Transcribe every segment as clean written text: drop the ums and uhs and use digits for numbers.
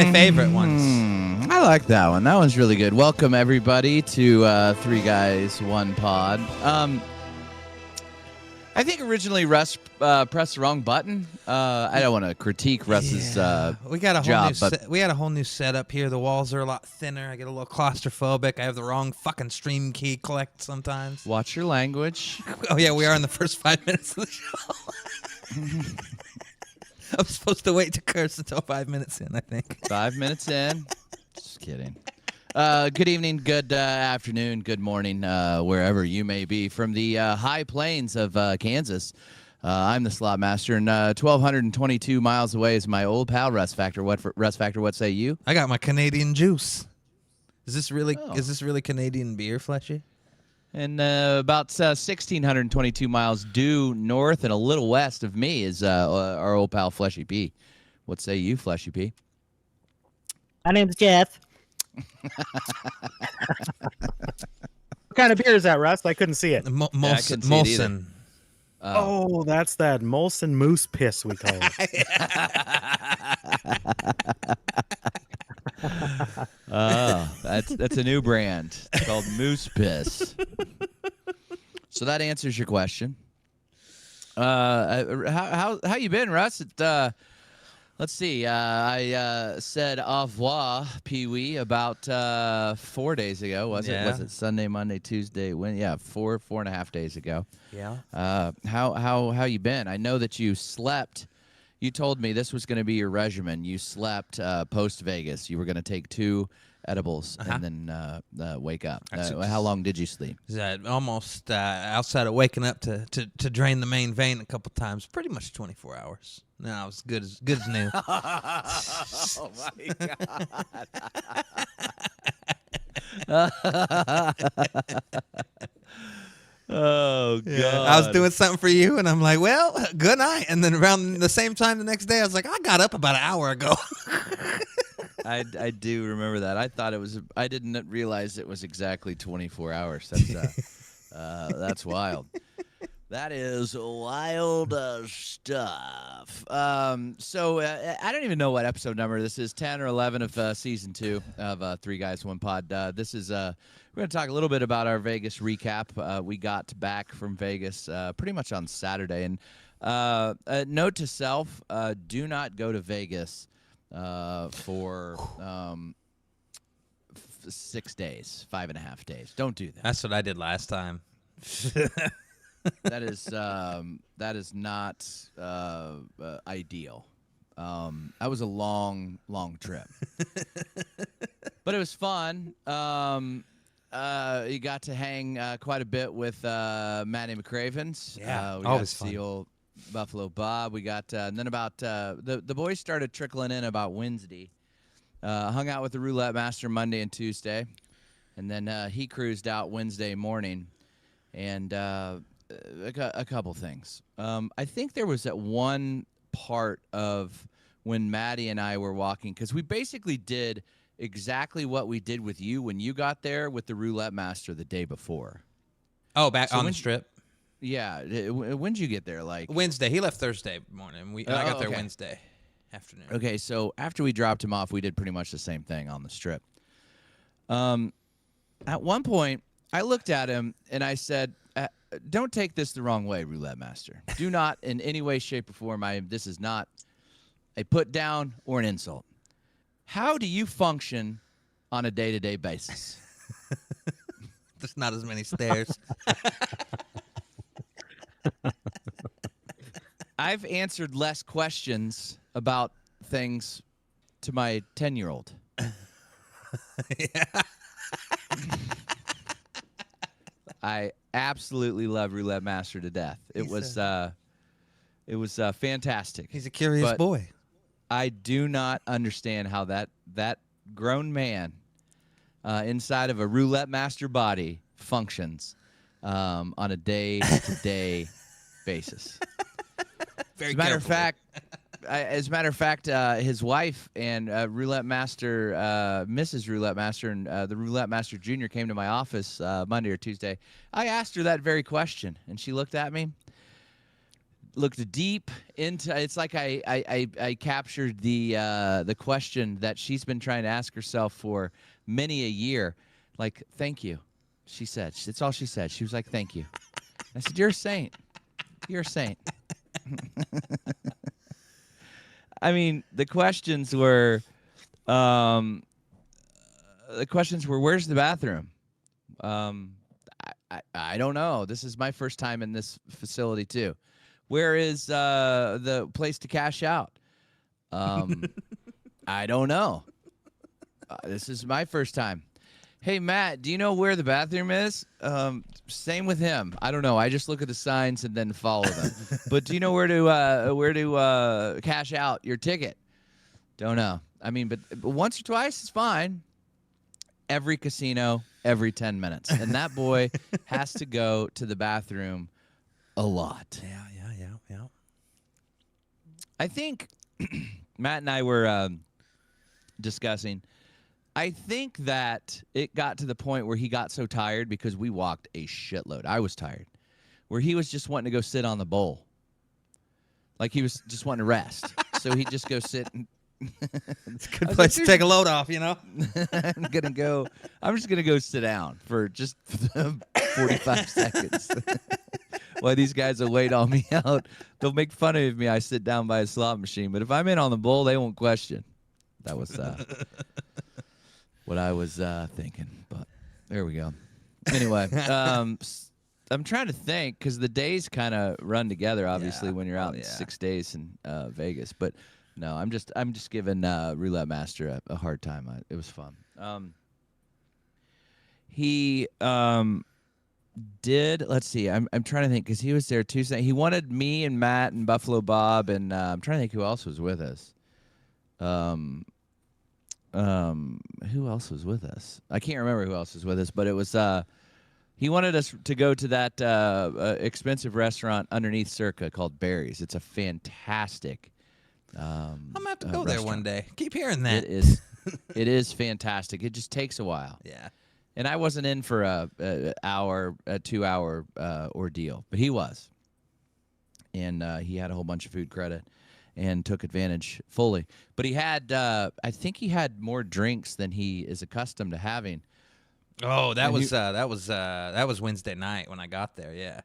my favorite ones. I like that one. That one's really good. Welcome, everybody, to Three Guys, One Pod. I think originally Russ pressed the wrong button. I don't want to critique Russ's we got a whole job, we had a whole new setup here. The walls are a lot thinner. I get a little claustrophobic. I have the wrong fucking stream key collect sometimes. Watch your language. Oh yeah, we are in the first 5 minutes of the show. I'm supposed to wait to curse until 5 minutes in, I think. 5 minutes in. Just kidding. Good evening, good afternoon, good morning, wherever you may be. From the high plains of Kansas, I'm the Slot Master, and 1,222 miles away is my old pal, Russ Factor. Russ Factor, what say you? I got my Canadian juice. Is this really Canadian beer, Fleshy? And about 1,622 miles due north and a little west of me is our old pal, Fleshy P. What say you, Fleshy P? My name's Jeff. What kind of beer is that, Russ? I couldn't see it. Molson. Oh, that's that Molson Moose piss we call it. Oh, that's a new brand. It's called Moose Piss. So that answers your question. How you been, Russ? Let's see. I said au revoir, Pee-wee, about 4 days ago. Was it Sunday, Monday, Tuesday? When? Yeah, four and a half days ago. Yeah. How you been? I know that you slept. You told me this was going to be your regimen. You slept post Vegas. You were going to take 2 edibles and then wake up. How long did you sleep? Almost outside of waking up to drain the main vein a couple times. Pretty much 24 hours. No, I was good as new. Oh my god. Oh, God. Yeah, I was doing something for you, and I'm like, well, good night. And then around the same time the next day, I was like, I got up about an hour ago. I do remember that. I didn't realize it was exactly 24 hours. That's wild. That is wild stuff. So I don't even know what episode number this is, 10 or 11 of Season 2 of Three Guys, One Pod. This is... we're going to talk a little bit about our Vegas recap. We got back from Vegas pretty much on Saturday. And a note to self, do not go to Vegas for 6 days, 5.5 days. Don't do that. That's what I did last time. That is not ideal. That was a long trip. But it was fun. You got to hang quite a bit with Manny McCravens. Yeah, we always got to fun. see old Buffalo Bob. We got and then about the boys started trickling in about Wednesday. Hung out with the Roulette Master Monday and Tuesday, and then he cruised out Wednesday morning, and a couple things. I think there was at one part of when Maddie and I were walking, because we basically did exactly what we did with you when you got there with the Roulette Master the day before. Oh, back on the strip? Yeah. When did you get there? Like Wednesday. He left Thursday morning. I got there Wednesday afternoon. Okay, so after we dropped him off, we did pretty much the same thing on the strip. At one point, I looked at him and I said, don't take this the wrong way, Roulette Master. Do not in any way, shape, or form. This is not a put down or an insult. How do you function on a day-to-day basis? There's not as many stairs. I've answered less questions about things to my 10-year-old. Yeah. I absolutely love Roulette Master to death. It was fantastic. He's a curious boy. I do not understand how that grown man inside of a Roulette Master body functions on a day-to-day basis. Very As a matter of fact, his wife and Roulette Master, Mrs. Roulette Master, and the Roulette Master Jr. came to my office Monday or Tuesday. I asked her that very question, and she looked at me. looked deep into. It's like I captured the question that she's been trying to ask herself for many a year. Like, thank you, she said. It's all she said. She was like, thank you. I said, you're a saint. You're a saint. I mean, the questions were, where's the bathroom? I don't know. This is my first time in this facility too. Where is the place to cash out? I don't know. This is my first time. Hey, Matt, do you know where the bathroom is? Same with him. I don't know. I just look at the signs and then follow them. But do you know where to cash out your ticket? Don't know. I mean, but once or twice is fine. Every casino, every 10 minutes. And that boy has to go to the bathroom a lot. Yeah. I think Matt and I were discussing. I think that it got to the point where he got so tired because we walked a shitload. I was tired. Where he was just wanting to go sit on the bowl. Like he was just wanting to rest. So he'd just go sit and It's a good place to take a load off, you know? I'm just gonna go sit down for just 45 seconds. While these guys will wait on me out. They'll make fun of me. I sit down by a slot machine. But if I'm in on the bowl, they won't question. That was what I was thinking. But there we go. Anyway, I'm trying to think because the days kind of run together. Obviously, when you're out 6 days in Vegas. But no, I'm just giving Roulette Master a hard time. It was fun. He did. Let's see. I'm trying to think because he was there Tuesday. He wanted me and Matt and Buffalo Bob and I'm trying to think who else was with us. Who else was with us? I can't remember who else was with us, but it was. He wanted us to go to that expensive restaurant underneath Circa called Barry's. It's a fantastic. I'm gonna have to go there one day. Keep hearing that. It is fantastic. It just takes a while. Yeah. And I wasn't in for a 2-hour ordeal, but he was. And he had a whole bunch of food credit and took advantage fully. But he had, I think he had more drinks than he is accustomed to having. Oh, that was Wednesday night when I got there. Yeah.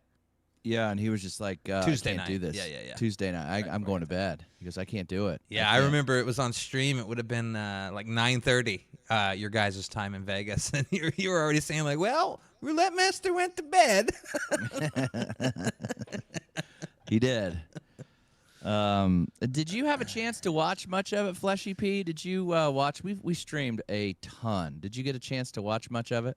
Yeah, and he was just like, Tuesday I can't night. do this. Yeah. Tuesday night. I'm going to bed. He goes, I can't do it. Yeah, I remember it was on stream. It would have been like 9:30, your guys' time in Vegas. And you were already saying like, well, Roulette Master went to bed. He did. Did you have a chance to watch much of it, Fleshy P? Did you watch? We streamed a ton. Did you get a chance to watch much of it?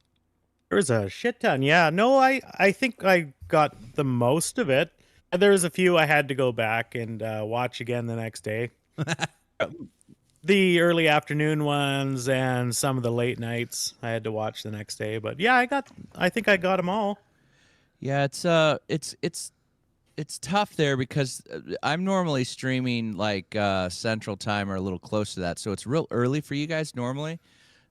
There was a shit ton. Yeah, no, I think I got the most of it. There was a few I had to go back and watch again the next day. The early afternoon ones and some of the late nights I had to watch the next day. But yeah, I think I got them all. Yeah, it's tough there because I'm normally streaming like Central Time or a little close to that, so it's real early for you guys normally.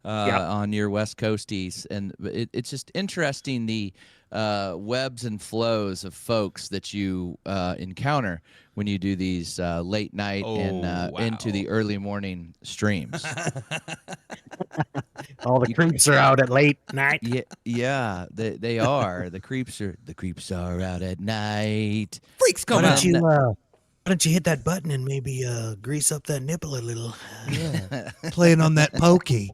On your West Coasties, and it's just interesting the webs and flows of folks that you encounter when you do these late night and into the early morning streams. All the creeps are out at late night. Yeah, they are. The creeps are out at night. Freaks come out. Why don't you hit that button and maybe grease up that nipple a little? Yeah. Playing on that pokey.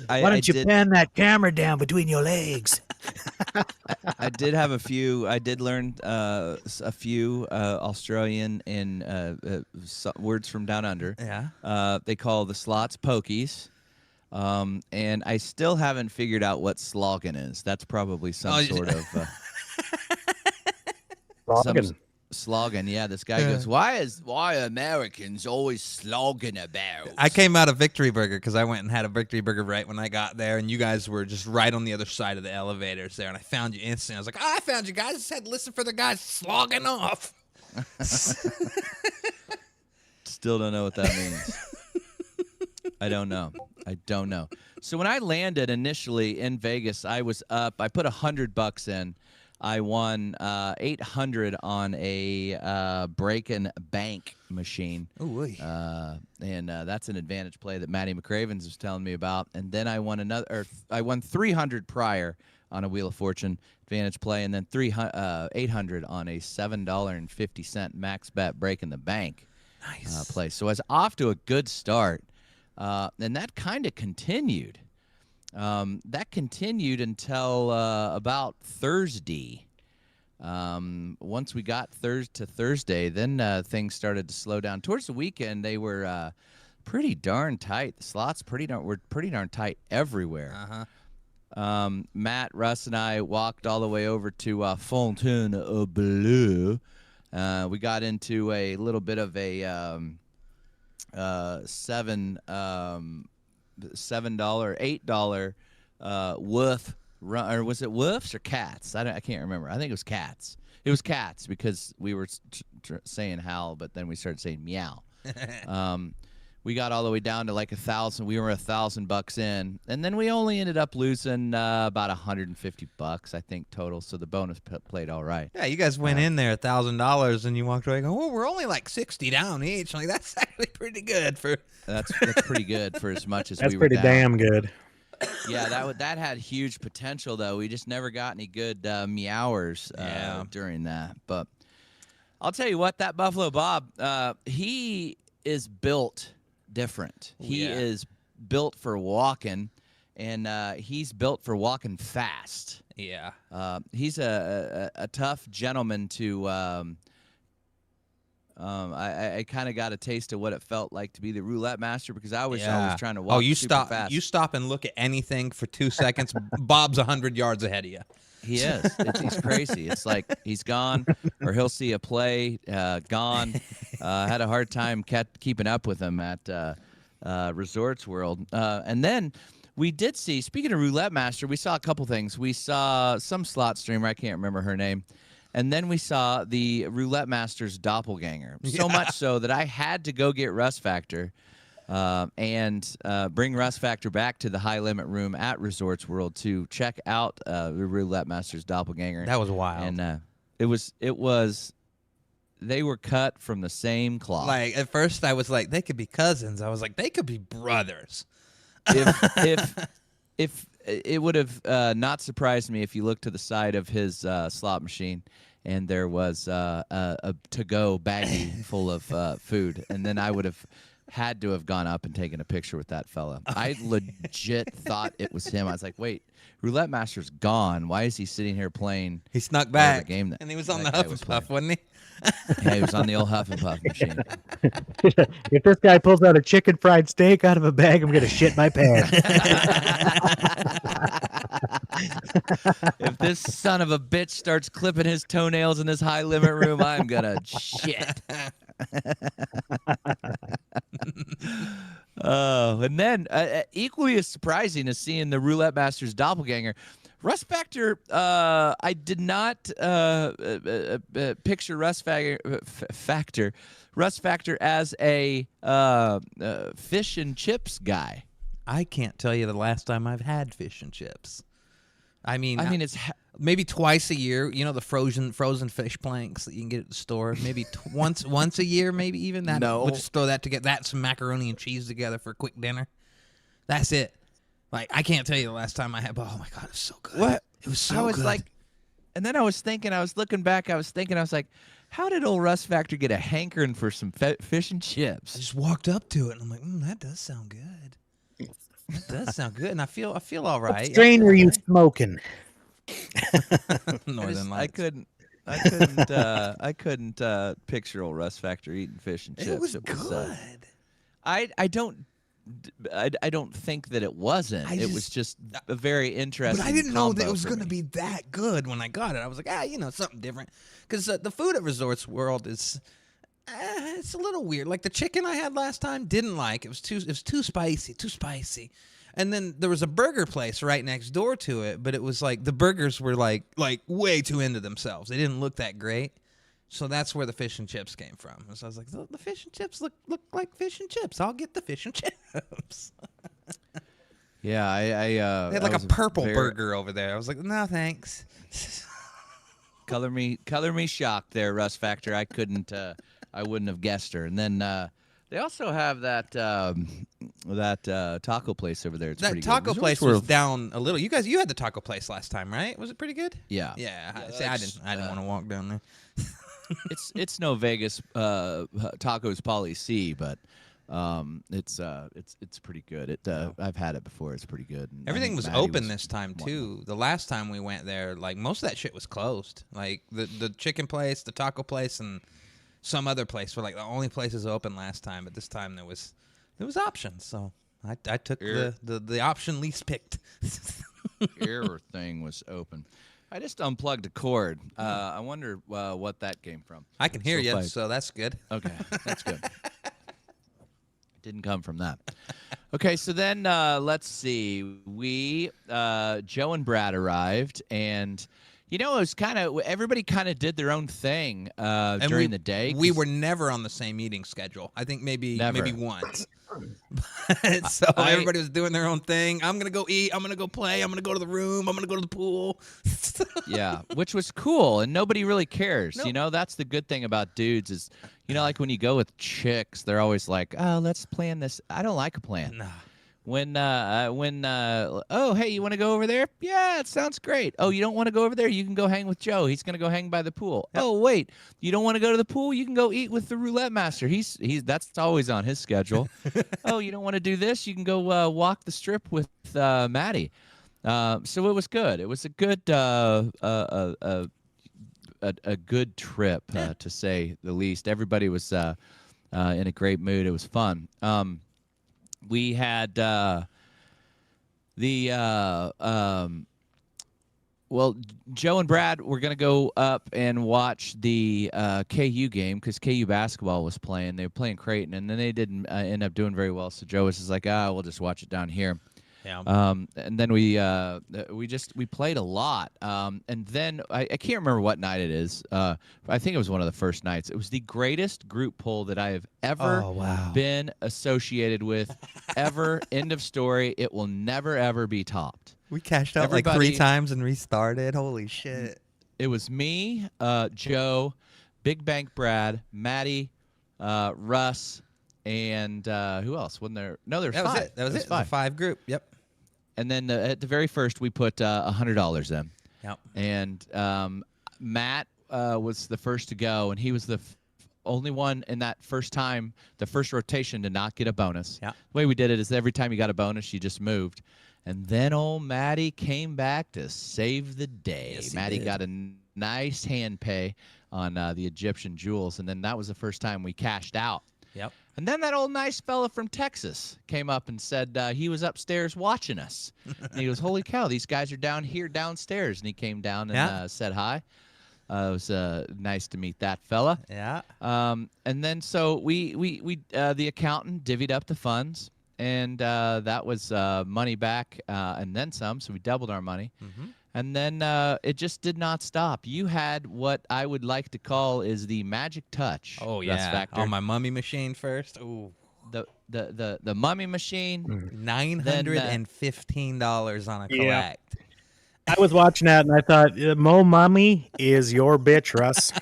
Why don't you pan that camera down between your legs? I did have a few. I did learn a few Australian and words from down under. Yeah. They call the slots pokies. And I still haven't figured out what slogan is. That's probably some sort of slogan. Yeah, this guy goes, why Americans always slogging about? I came out of Victory Burger because I went and had a Victory Burger right when I got there, and you guys were just right on the other side of the elevators there, and I found you instantly. I was like, I found you guys. I just had to listen for the guys slogging off. Still don't know what that means. I don't know. So when I landed initially in Vegas, I was up. I put $100 in. I won 800 on a break and bank machine. Ooh, And that's an advantage play that Matty McCravens was telling me about. And then I won I won 300 prior on a Wheel of Fortune advantage play, and then 800 on a $7.50 max bet break in the bank play. So I was off to a good start, and that kind of continued. That continued until about Thursday. Once we got to Thursday, then things started to slow down. Towards the weekend, they were pretty darn tight. The slots were pretty darn tight everywhere. Matt, Russ, and I walked all the way over to Fontainebleau. We got into a little bit of a $8 woof run, or was it woofs or cats? I can't remember. I think it was cats. It was cats because we were saying howl, but then we started saying meow. We got all the way down to like 1,000. We were $1,000 in, and then we only ended up losing about $150, I think, total. So the bonus played all right. Yeah, you guys went in there $1,000, and you walked away going, "Oh, we're only like 60 down each." Like that's actually pretty good for. That's pretty good for as much as That's we were pretty down. damn good. Yeah, that had huge potential though. We just never got any good meowers during that. But I'll tell you what, that Buffalo Bob, he is built different. He is built for walking, and he's built for walking fast. Yeah. He's a tough gentleman to. I kind of got a taste of what it felt like to be the roulette master because I was always trying to walk super fast. You stop and look at anything for 2 seconds. Bob's 100 yards ahead of you. He is. He's crazy. It's like he's gone, or he'll see a play gone. Had a hard time keeping up with him at Resorts World. And then we did see, speaking of Roulette Master, we saw a couple things. We saw some slot streamer, I can't remember her name. And then we saw the Roulette Master's doppelganger. So much so that I had to go get Russ Factor and bring Russ Factor back to the high limit room at Resorts World to check out the Roulette Master's doppelganger. That was wild. And it was they were cut from the same cloth. Like at first I was like, they could be cousins. I was like, they could be brothers. If it would have not surprised me if you looked to the side of his slot machine and there was a to-go baggie full of food, and then I would have had to have gone up and taken a picture with that fella. I legit thought it was him. I was like, wait, Roulette Master's gone. Why is he sitting here playing? He snuck back. Game and he was on the Huff and Puff, wasn't he? Yeah, he was on the old Huff and Puff machine. If this guy pulls out a chicken fried steak out of a bag, I'm gonna shit my pants. If this son of a bitch starts clipping his toenails in this high limit room, I'm gonna shit. And then equally as surprising as seeing the Roulette Master's doppelganger, Russ Factor, I did not picture Russ Factor as a fish and chips guy. I can't tell you the last time I've had fish and chips. I mean, it's maybe twice a year. You know, the frozen fish planks that you can get at the store. Maybe once a year, maybe even that. No. We'll just throw that together. That's some macaroni and cheese together for a quick dinner. That's it. Like, I can't tell you the last time I had. But oh my god, it was so good. What? It was so I was good. like, and then I was thinking, I was looking back, I was like, how did old Russ Factor get a hankering for some fish and I chips? just walked up to it and I'm like, that does sound good. That does sound good, and I feel all right. What strain were you smoking? Northern Lights. I couldn't picture old Russ Factor eating fish and chips. It was good. I don't think that it wasn't. It was just a very interesting. But I didn't know that combo it was for going to me. be that good when I got it. I was like, something different. Because the food at Resorts World is, it's a little weird. Like the chicken I had last time, didn't like. It was too spicy. And then there was a burger place right next door to it, but it was like the burgers were like way too into themselves. They didn't look that great. So that's where the fish and chips came from. So I was like, the fish and chips look like fish and chips. I'll get the fish and chips. Yeah, They had like a purple burger over there. I was like, no, thanks. Color me shocked there, Russ Factor. I couldn't. I wouldn't have guessed her. And then they also have that taco place over there. It's That pretty taco good. place was down a little. You had the taco place last time, right? Was it pretty good? Yeah. Yeah. See, I didn't want to walk down there. It's no Vegas tacos Polly C, but it's pretty good. I've had it before. It's pretty good. And Everything I was think Maddie open this time too. The last time we went there, like most of that shit was closed. Like the chicken place, the taco place, and some other place were like the only places open last time. But this time there was options. So I took the option least picked. Everything was open. I just unplugged a cord. I wonder what that came from. I can hear you, so that's good. Okay, that's good. Didn't come from that. Okay, so then let's see. We Joe and Brad arrived, and it was kind of everybody kind of did their own thing during the day. We were never on the same eating schedule. I think maybe once. So everybody was doing their own thing. I'm gonna go eat. I'm gonna go play. I'm gonna go to the room. I'm gonna go to the pool. Yeah, which was cool, and nobody really cares. Nope. That's the good thing about dudes is, like when you go with chicks, they're always like, "Oh, let's plan this." I don't like a plan. Nah. Oh, hey, you want to go over there? Yeah, it sounds great. Oh, you don't want to go over there? You can go hang with Joe. He's gonna go hang by the pool. Yep. Oh, wait, you don't want to go to the pool? You can go eat with the roulette master. He's that's always on his schedule. Oh, you don't want to do this? You can go walk the strip with Maddie. So it was good. It was a good a good trip to say the least. Everybody was in a great mood. It was fun. We had Joe and Brad were going to go up and watch the KU game because KU basketball was playing. They were playing Creighton, and then they didn't end up doing very well. So Joe was just like, we'll just watch it down here. Yeah. And then we played a lot. And then I can't remember what night it is. I think it was one of the first nights. It was the greatest group poll that I have ever been associated with, ever. End of story. It will never, ever be topped. We cashed out like 3 times and restarted. Holy shit. It was me, Joe, Big Bank Brad, Maddie, Russ, and who else? Wasn't there? No, there was 5. That was it. 5. 5 group. Yep. And then at the very first, we put $100 in. Yep. And Matt was the first to go, and he was the only one in that first time, the first rotation, to not get a bonus. Yeah. The way we did it is every time you got a bonus, you just moved. And then old Matty came back to save the day. Yes, Matty got a nice hand pay on the Egyptian jewels, and then that was the first time we cashed out. Yep. And then that old nice fella from Texas came up and said he was upstairs watching us. And he goes, holy cow, these guys are down here downstairs. And he came down and said hi. It was nice to meet that fella. Yeah. And then so we the accountant divvied up the funds, and that was money back and then some. So we doubled our money. Mm-hmm. And then it just did not stop. You had what I would like to call is the magic touch. Oh yeah, on my mummy machine first. Ooh, the mummy machine. $915 on a collect. I was watching that and I thought, Mo Mummy is your bitch, Russ.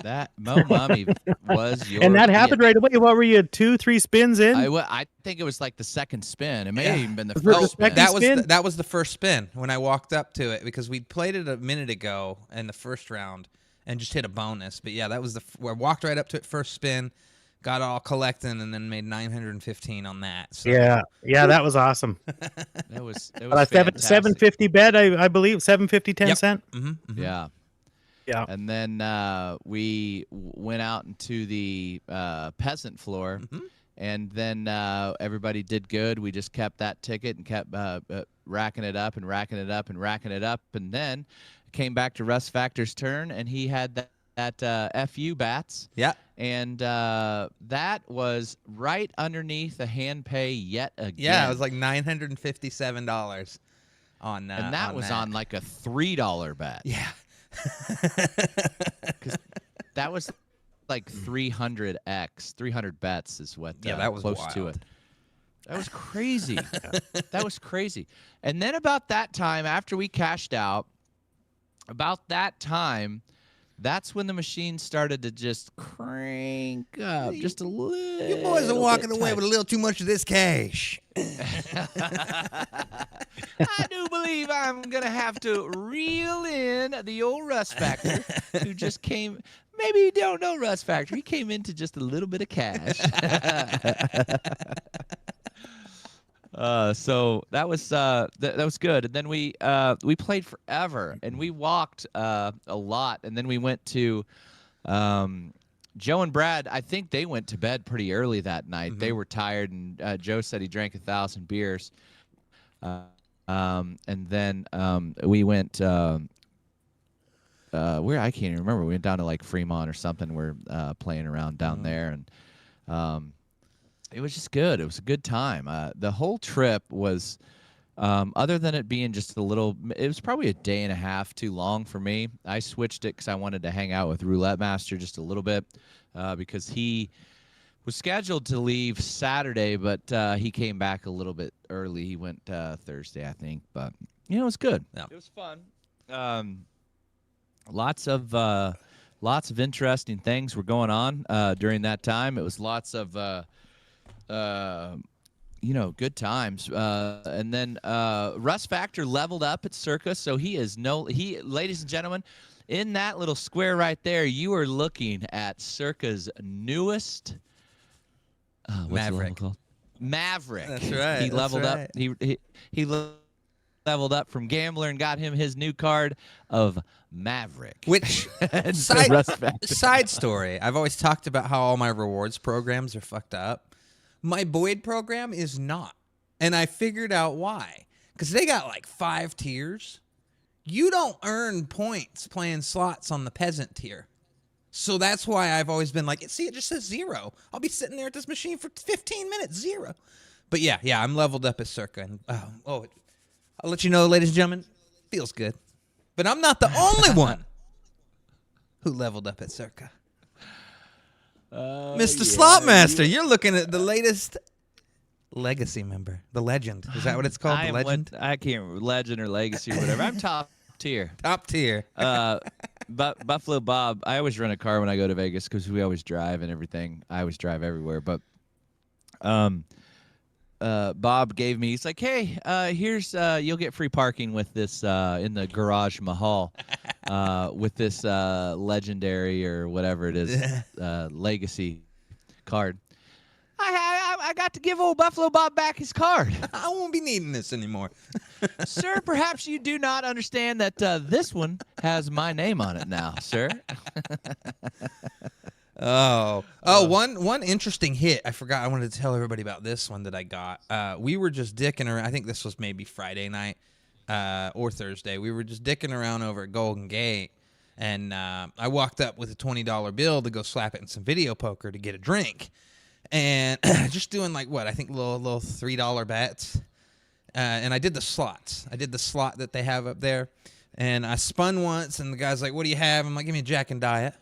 That Mo Mummy was your. And that happened right away. What were you, 2-3 spins in? I think it was like the second spin. It may have even been the first spin. That was the first spin when I walked up to it because we played it a minute ago in the first round and just hit a bonus. But yeah, that was I walked right up to it first spin, got all collecting, and then made $915 on that. So. Yeah, that was awesome. It was $750 bet, I believe. $750 10 cent. Mm-hmm, mm-hmm. Yeah. Yeah. And then we went out into the peasant floor, and then everybody did good. We just kept that ticket and kept racking it up and racking it up and racking it up. And then came back to Russ Factor's turn, and he had that FU bats. Yeah. And that was right underneath the hand pay yet again. Yeah, it was like $957 on and that was on like a $3 bet. Yeah. Because that was like 300x, 300 bets is what. That was close wild. To it. That was crazy. That was crazy. And then about that time, after we cashed out, about that time, that's when the machine started to just crank up just a little. You boys are walking bit away tighter. with a little too much of this cash. I do believe I'm gonna have to reel in the old Russ Factor, who just came. Maybe you don't know Russ Factor. He came into just a little bit of cash. So that was that was good. And then we played forever, and we walked a lot, and then we went to Joe and Brad. I think they went to bed pretty early that night. They were tired, and Joe said he drank 1,000 beers. And then we went where I can't even remember. We went down to like Fremont or something. We're playing around down there, and it was just good. It was a good time. The whole trip was, other than it being just a little, it was probably a day and a half too long for me. I switched it because I wanted to hang out with Roulette Master just a little bit because he was scheduled to leave Saturday, but he came back a little bit early. He went Thursday, I think. But, it was good. Yeah. It was fun. Lots of interesting things were going on during that time. It was lots of good times. And then Russ Factor leveled up at Circa, so ladies and gentlemen, in that little square right there, you are looking at Circa's newest what's the level Maverick. called? Maverick. That's right. He that's leveled right. up. He leveled up from gambler and got him his new card of Maverick. Which And so Russ Factor. side story? I've always talked about how all my rewards programs are fucked up. My Boyd program is not, and I figured out why. Because they got like 5 tiers. You don't earn points playing slots on the peasant tier. So that's why I've always been like, see, it just says 0. I'll be sitting there at this machine for 15 minutes, 0. But yeah, I'm leveled up at Circa. And I'll let you know, ladies and gentlemen, feels good. But I'm not the only one who leveled up at Circa. Mr. Slotmaster, you're looking at the latest legacy member, the legend. Is that what it's called? The legend? I can't remember, legend or legacy or whatever. I'm top tier. Top tier. But Buffalo Bob, I always rent a car when I go to Vegas because we always drive and everything. I always drive everywhere. But Bob gave me, he's like, hey, here's, you'll get free parking with this in the Garage Mahal with this legendary or whatever it is, legacy card. I got to give old Buffalo Bob back his card. I won't be needing this anymore. Sir, perhaps you do not understand that this one has my name on it now, sir. One interesting hit. I forgot. I wanted to tell everybody about this one that I got. We were just dicking around. I think this was maybe Friday night or Thursday. We were just dicking around over at Golden Gate, and I walked up with a $20 bill to go slap it in some video poker to get a drink, and just doing like what I think little $3 bets. And I did the slots. I did the slot that they have up there, and I spun once, and the guy's like, "What do you have?" I'm like, "Give me a Jack and Diet."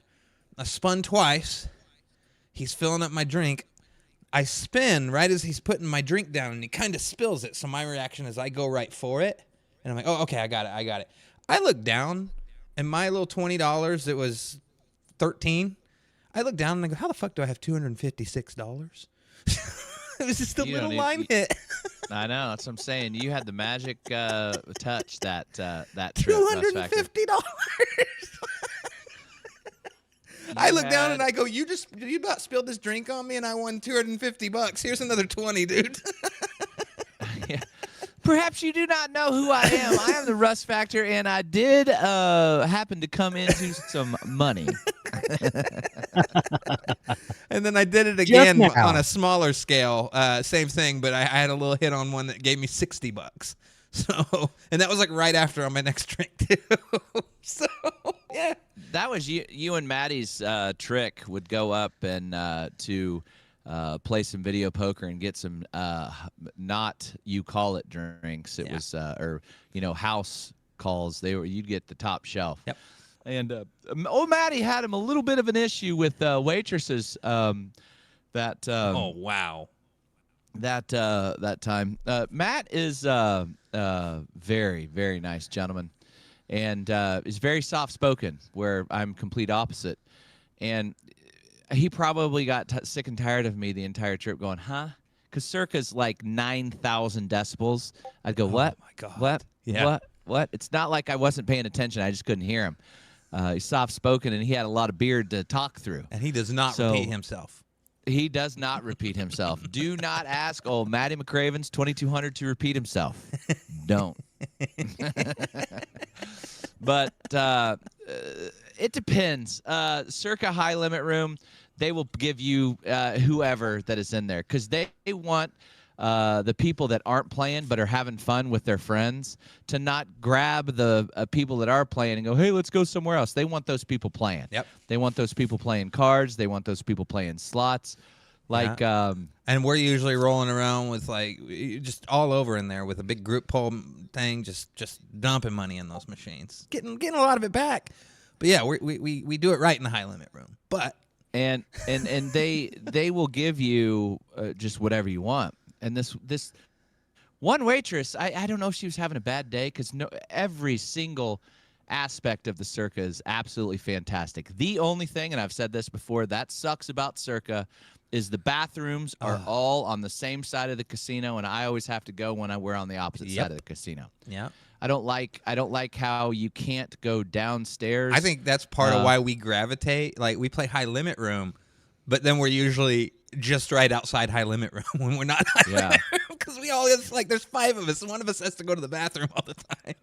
I spun twice. He's filling up my drink. I spin right as he's putting my drink down, and he kind of spills it. So my reaction is I go right for it. And I'm like, oh, okay, I got it. I look down, and my little $20 that was $13, I look down, and I go, how the fuck do I have $256? It was just a You little don't line hit. I know. That's what I'm saying. You had the magic touch that trip. Russ Factor. $250. I look down and had- I go, you about spilled this drink on me and I won $250. Here's another 20, dude. Yeah. Perhaps you do not know who I am. I am the Russ Factor, and I did happen to come into some money. And then I did it again now. on a smaller scale. Same thing, but I had a little hit on one that gave me $60. So, and that was like right after on my next drink too. So, yeah. That was you and Maddie's trick. Would go up and to play some video poker and get some not you call it drinks. It was house calls. You'd get the top shelf. Yep. And old Maddie had him a little bit of an issue with waitresses. Oh wow. That time. Matt is very, very nice gentleman. and is very soft-spoken, where I'm complete opposite. And he probably got sick and tired of me the entire trip going, huh? Because Circa's like 9,000 decibels. I'd go, what? my God. What? Yeah. What? It's not like I wasn't paying attention. I just couldn't hear him. He's soft-spoken, and he had a lot of beard to talk through. And he does not repeat himself. He does not repeat himself. Do not ask old Matty McCraven's 2200 to repeat himself. Don't. But it depends. Circa High Limit Room, they will give you whoever that is in there because they want the people that aren't playing but are having fun with their friends to not grab the people that are playing and go, hey, let's go somewhere else. They want those people playing. Yep. They want those people playing cards. They want those people playing slots. Like, and we're usually rolling around with like just all over in there with a big group pull thing, just dumping money in those machines, getting a lot of it back. But yeah, we do it right in the High Limit Room. But and they will give you just whatever you want. And this one waitress, I don't know if she was having a bad day because every single aspect of the Circa is absolutely fantastic. The only thing, and I've said this before, that sucks about Circa is the bathrooms are all on the same side of the casino, and I always have to go when we're on the opposite side of the casino. Yeah. I don't like how you can't go downstairs. I think that's part of why we gravitate. Like we play High Limit Room, but then we're usually just right outside High Limit Room when we're not High Limit Room because we always like there's 5 of us and one of us has to go to the bathroom all the time.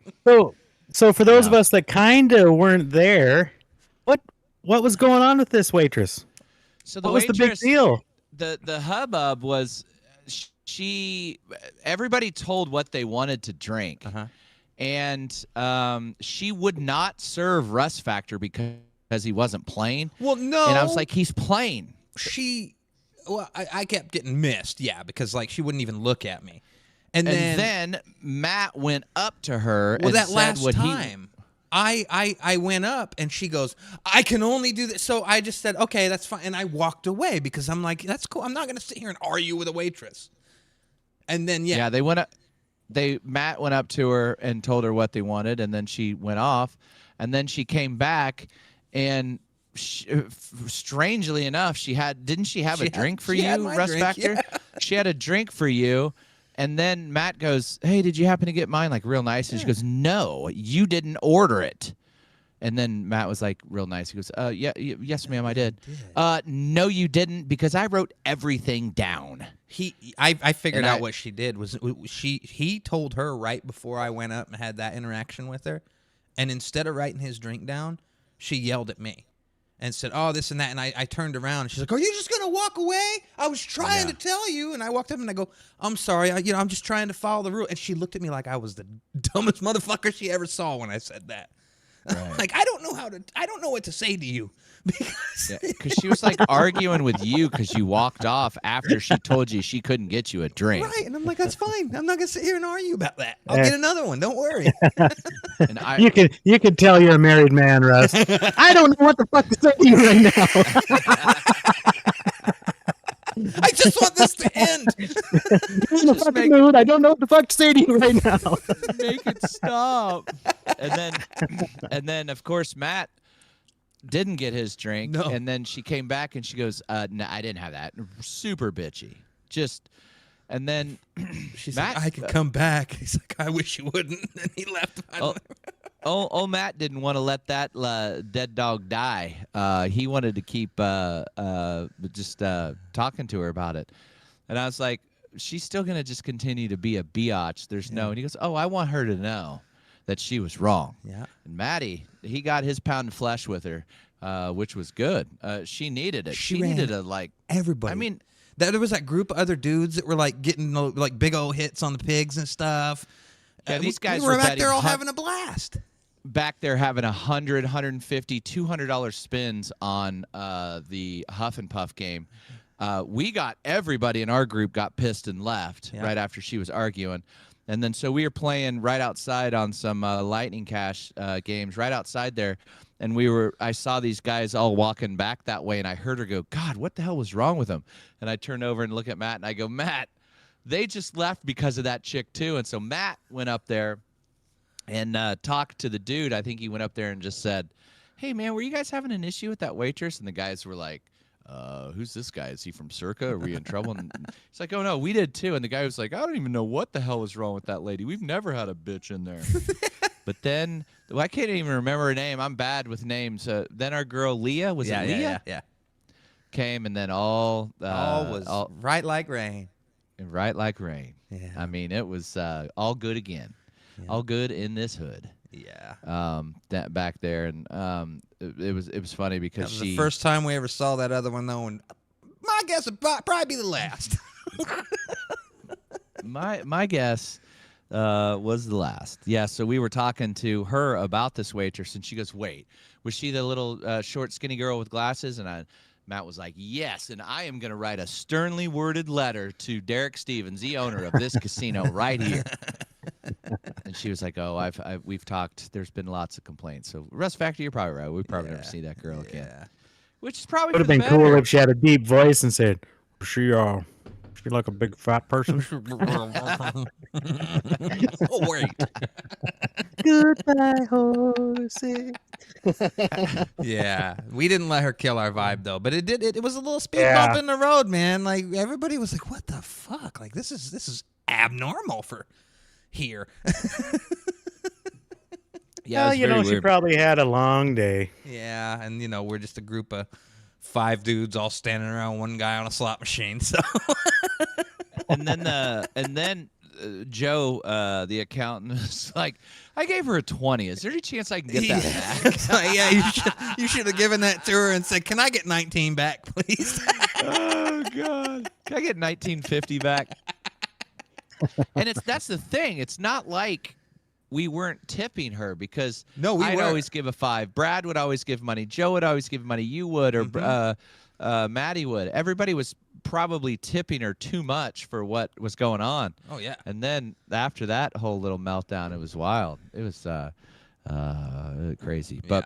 So for those of us that kind of weren't there, what was going on with this waitress? So what was the big deal? The hubbub was everybody told what they wanted to drink. And she would not serve Rust Factor because he wasn't playing. Well, no. And I was like, he's playing. I kept getting missed, because like she wouldn't even look at me. And then Matt went up to her and that said last what time, I went up and she goes, I can only do this. So I just said, okay, that's fine. And I walked away because I'm like, that's cool. I'm not going to sit here and argue with a waitress. And then, they went up. Matt went up to her and told her what they wanted, and then she went off, and then she came back, and strangely enough, didn't she have a drink for you, Rust Factor? Yeah. She had a drink for you, and then Matt goes, hey, did you happen to get mine? Like real nice, and she goes, no, you didn't order it. And then Matt was like real nice. He goes, yes, ma'am, I did. No, you didn't, because I wrote everything down. I figured out what she did was he told her right before I went up and had that interaction with her, and instead of writing his drink down, she yelled at me and said, oh, this and that. And I turned around and she's like, are you just gonna walk away? I was trying to tell you. And I walked up and I go, I'm sorry, I'm just trying to follow the rule. And she looked at me like I was the dumbest motherfucker she ever saw when I said that. Right. Like I don't know what to say to you because she was like arguing with you because you walked off after she told you she couldn't get you a drink. Right, and I'm like, that's fine. I'm not gonna sit here and argue about that. I'll get another one. Don't worry. And you can tell you're a married man, Russ. I don't know what the fuck to say to you right now. I just want this to end. I'm in a fucking mood. I don't know what the fuck to say to you right now. Make it stop. And then of course Matt didn't get his drink. No. And then she came back and she goes, no, I didn't have that. Super bitchy. And then she's Matt, like, I could come back. He's like, I wish you wouldn't. And he left. Old Matt didn't want to let that dead dog die. He wanted to keep just talking to her about it. And I was like, she's still going to just continue to be a biatch. There's no. And he goes, oh, I want her to know that she was wrong. Yeah. And Matty, he got his pound of flesh with her, which was good. She needed it. She needed everybody. I mean, there was that group of other dudes that were like getting like big old hits on the pigs and stuff. Yeah, these guys we were back there all having a blast. Back there having $100, $150, $200 spins on the Huff and Puff game. Everybody in our group got pissed and left right after she was arguing. And then so we were playing right outside on some Lightning Cash games right outside there. And I saw these guys all walking back that way, and I heard her go, God, what the hell was wrong with them? And I turned over and look at Matt, and I go, Matt, they just left because of that chick too. And so Matt went up there and talked to the dude. I think he went up there and just said, "Hey, man, were you guys having an issue with that waitress?" And the guys were like, who's this guy? Is he from Circa? Are we in trouble? And he's like, "Oh, no, we did too." And the guy was like, "I don't even know what the hell was wrong with that lady. We've never had a bitch in there." But then, I can't even remember her name. I'm bad with names. Then our girl Leah, was it Leah? Yeah. Came, and then All was right like rain. right like rain. Yeah. I mean, it was all good again. Yeah. All good in this hood. Yeah. That back there, and it was funny That because was the first time we ever saw that other one, though, and my guess would probably be the last. my guess was the last. Yeah, so we were talking to her about this waitress, and she goes, "Wait, was she the little short, skinny girl with glasses?" And Matt was like, "Yes, and I am going to write a sternly worded letter to Derek Stevens, the owner of this casino right here." And she was like, "Oh, we've talked. There's been lots of complaints. So, Rust Factor, you're probably right. We probably never see that girl again." Which is probably Would have been cool if she had a deep voice and said, "She like a big fat person." Oh, wait. Goodbye, horses. Yeah, we didn't let her kill our vibe though, but it was a little speed Yeah. bump in the road, man. Like everybody was like, "What the fuck? Like this is abnormal for here." Yeah, Well, it was you know, very she weird. probably had a long day. Yeah, and we're just a group of 5 dudes all standing around one guy on a slot machine. So And then Joe, the accountant, was like, "I gave her a 20. Is there any chance I can get that back?" It's like, yeah, you should have given that to her and said, "Can I get 19 back, please?" Oh God! Can I get 1950 back? And that's the thing. It's not like we weren't tipping her, because No, we I'd were. always give a 5. Brad would always give money. Joe would always give money. You would, or Maddie would. Everybody was probably tipping her too much for what was going on. Oh yeah. And then after that whole little meltdown, it was wild. It was crazy. But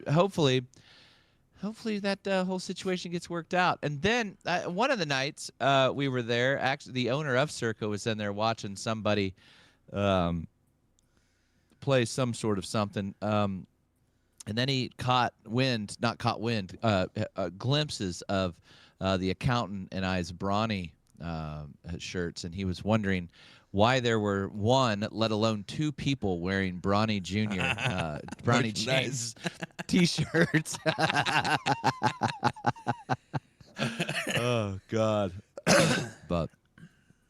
hopefully that whole situation gets worked out. And then one of the nights we were there, actually the owner of Circa was in there watching somebody play some sort of something. And then he glimpses of the accountant and I's brawny shirts, and he was wondering why there were one, let alone 2 people wearing Brawny Jr. Brawny James T-shirts. Oh God! But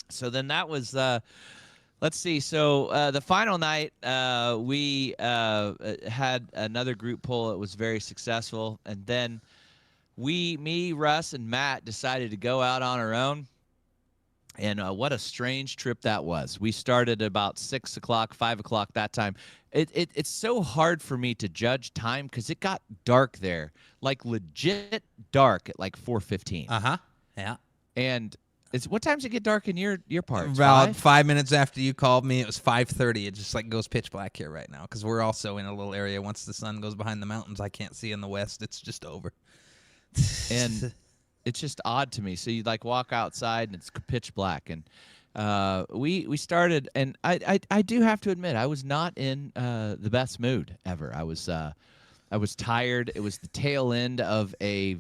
so then that was. Let's see. So the final night, we had another group pull. It was very successful, and then me, Russ, and Matt decided to go out on our own. And what a strange trip that was. We started about 6 o'clock, 5 o'clock that time. It's so hard for me to judge time because it got dark there, like legit dark at like 4:15. Yeah. And what time does it get dark in your parts? About 5 minutes after you called me, it was 5:30. It just like goes pitch black here right now because we're also in a little area. Once the sun goes behind the mountains, I can't see in the west. It's just over. And it's just odd to me. So you like walk outside and it's pitch black. And we started, and I do have to admit I was not in the best mood ever. I was tired. It was the tail end of a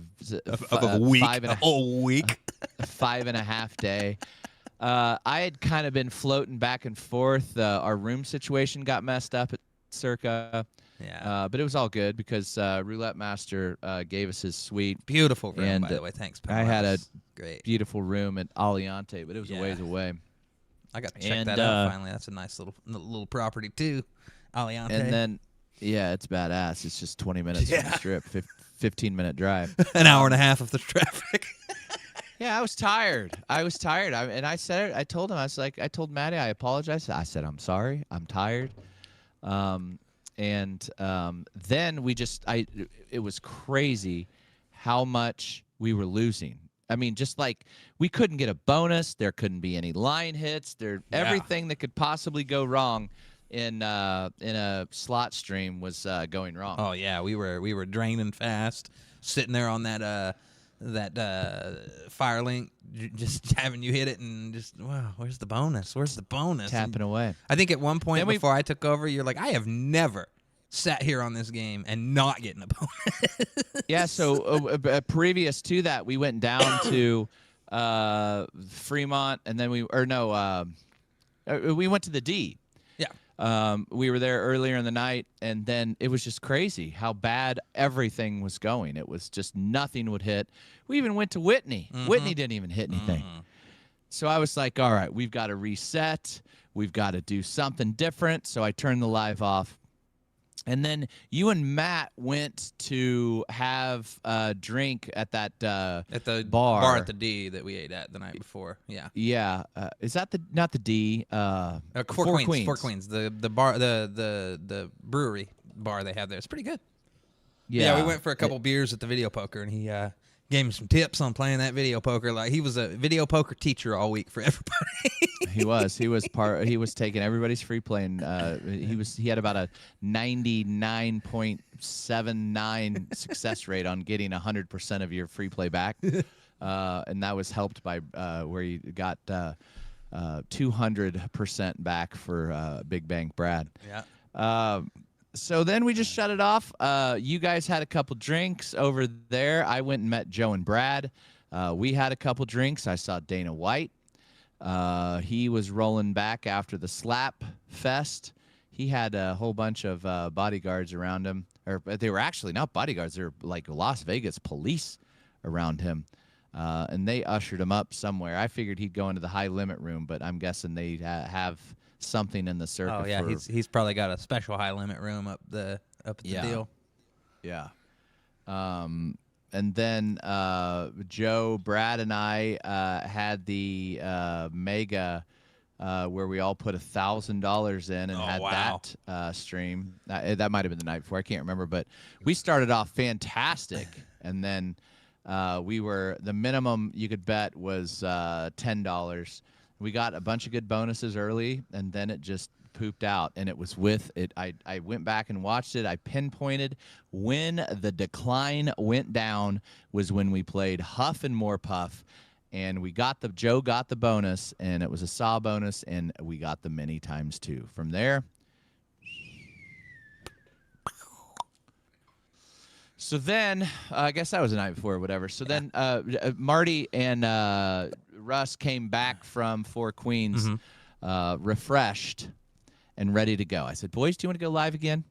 week, 5 and a whole week. 5.5 day. I had kind of been floating back and forth. Our room situation got messed up at Circa. Yeah. But it was all good because Roulette Master gave us his suite. Beautiful room, And, by the way. Thanks, pal. I had a great. beautiful room at Aliante, but it was a ways away. I got to check And, that out finally. That's a nice little property too, Aliante. And then, yeah, it's badass. It's just 20 minutes from the strip, 15-minute drive. An hour and a half of the traffic. Yeah, I was tired. And I said it. I told him. I told Maddie, I apologize. I said, I'm sorry. I'm tired. And then it was crazy how much we were losing. I mean, just like we couldn't get a bonus. There couldn't be any line hits. Everything that could possibly go wrong in a slot stream was going wrong. Oh yeah, we were draining fast, sitting there on that Firelink just having you hit it and just, wow, where's the bonus? Where's the bonus? Tapping And away. I think at one point Then we- before I took over, you're like, I have never sat here on this game and not getting a bonus. Yeah, so previous to that, we went down to Fremont, and then we went to the D. Yeah. We were there earlier in the night, and then it was just crazy how bad everything was going. It was just nothing would hit. We even went to Whitney. Whitney didn't even hit anything. So I was like, all right, we've got to reset. We've got to do something different. So I turned the live off. And then you and Matt went to have a drink at that At the bar at the D that we ate at the night before. Yeah. Yeah, is that not the D? Four Queens. The bar, the brewery bar they have there. It's pretty good. Yeah, we went for a couple beers at the video poker, and he gave me some tips on playing that video poker. Like, he was a video poker teacher all week for everybody. He was taking everybody's free play, and he had about a 99.79 success rate on getting 100% of your free play back, and that was helped by where you got 200% back for Big Bang Brad. Yeah. So then we just shut it off. You guys had a couple drinks over there. I went and met Joe and Brad. We had a couple drinks. I saw Dana White. He was rolling back after the slap fest. He had a whole bunch of bodyguards around him. Or they were actually not bodyguards. They were like Las Vegas police around him. And they ushered him up somewhere. I figured he'd go into the high limit room, but I'm guessing they have something in the Circa. Oh yeah, he's probably got a special high limit room up at the deal. Yeah. And then Joe, Brad, and I had the mega where we all put $1,000 in and had that stream. That might have been the night before. I can't remember, but we started off fantastic, and then the minimum you could bet was $10. We got a bunch of good bonuses early, and then it just pooped out, and it was with it. I went back and watched it. I pinpointed when the decline went down was when we played Huff and More Puff, and Joe got the bonus, and it was a saw bonus, and we got the many times two. From there, so then I guess that was the night before or whatever. So then Marty and Russ came back from Four Queens refreshed and ready to go. I said, boys, do you want to go live again?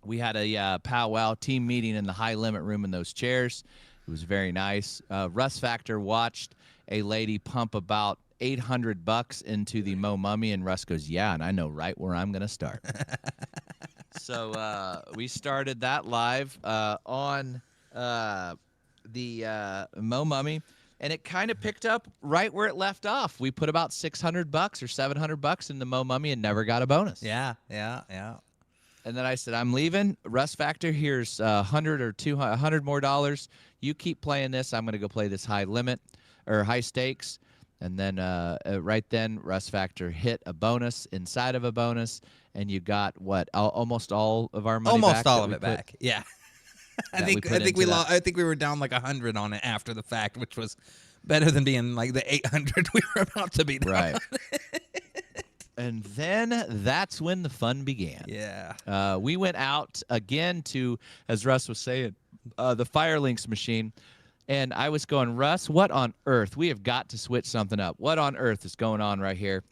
We had a powwow team meeting in the high limit room in those chairs. It was very nice. Russ Factor watched a lady pump about $800 into the Mo Mummy, and Russ goes, yeah, and I know right where I'm going to start. So we started that live on the Mo Mummy, and it kind of picked up right where it left off. We put about $600 or $700 in the Mo Mummy and never got a bonus. Yeah. And then I said, I'm leaving. Russ Factor, here's $100 or $200 more dollars. You keep playing this. I'm going to go play this high limit or high stakes. And then right then, Russ Factor hit a bonus inside of a bonus, and you got almost all of our money back. Almost all of it back. Yeah. I think we were down like 100 on it after the fact, which was better than being like the 800 we were about to be down. Right. And then that's when the fun began. Yeah. We went out again to, as Russ was saying, the Firelinks machine. And I was going, Russ, what on earth? We have got to switch something up. What on earth is going on right here?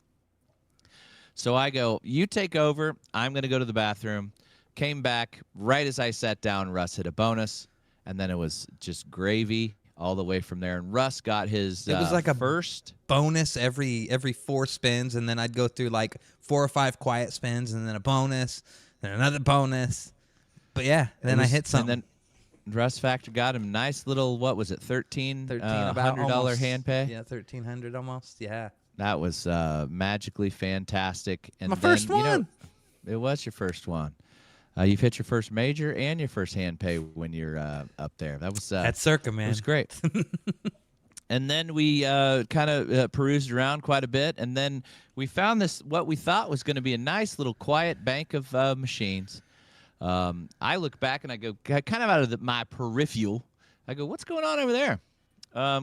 So I go, you take over. I'm going to go to the bathroom. Came back right as I sat down. Russ hit a bonus. And then it was just gravy all the way from there. And Russ got his it was like a first bonus every 4 spins. And then I'd go through like 4 or 5 quiet spins and then a bonus, then another bonus. But yeah, then I hit something. And then Russ Factor got him nice little, what was it, about $100 hand pay? Yeah, $1,300 almost. Yeah. That was magically fantastic. And My then, first one. It was your first one. You've hit your first major and your first hand pay when you're up there. That was at Circa, man. It was great. And then we kind of perused around quite a bit, and then we found this, what we thought was going to be a nice little quiet bank of machines. I look back and I go, kind of out of my peripheral, I go, what's going on over there?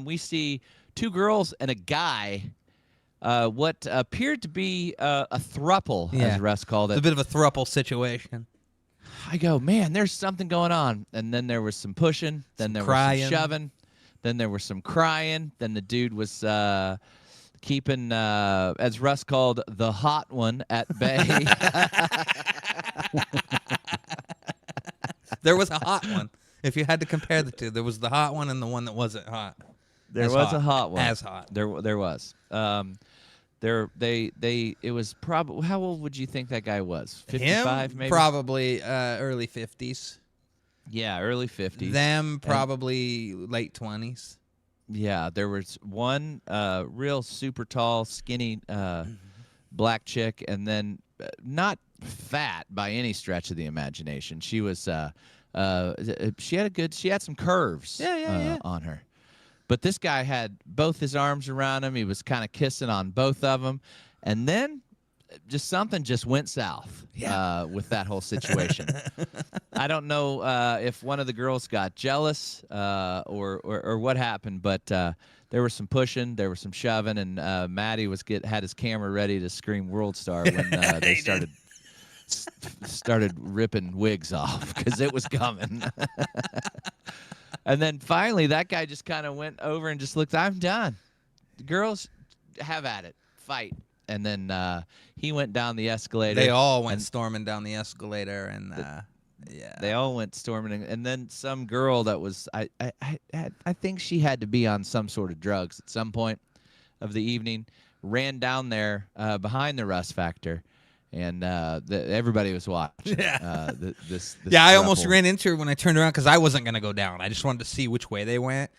we see 2 girls and a guy. What appeared to be a throuple, as Russ called It's it. a bit of a throuple situation. I go, man, there's something going on. And then there was some pushing. Then there was some shoving. Then there was some crying. Then the dude was keeping, as Russ called, the hot one at bay. There was a hot one. If you had to compare the two, there was the hot one and the one that wasn't hot. There was a hot one. As hot. There was. It was probably, how old would you think that guy was? 55 Him, maybe? probably early 50s. Yeah, early 50s. Them, probably late 20s. Yeah, there was one real super tall, skinny black chick, and then not fat by any stretch of the imagination. She was she had some curves on her. But this guy had both his arms around him. He was kind of kissing on both of them. And then something just went south with that whole situation. I don't know if one of the girls got jealous or what happened, but there was some pushing, there was some shoving, and Maddie had his camera ready to scream World Star when they started ripping wigs off because it was coming. And then finally, that guy just kind of went over and just looked, I'm done. The girls, have at it. Fight. And then he went down the escalator. They all went storming down the escalator, and they all went storming. And then some girl that was, I think she had to be on some sort of drugs at some point of the evening, ran down there behind the Rust Factor. And everybody was watching. Yeah, this I almost ran into her when I turned around because I wasn't going to go down. I just wanted to see which way they went.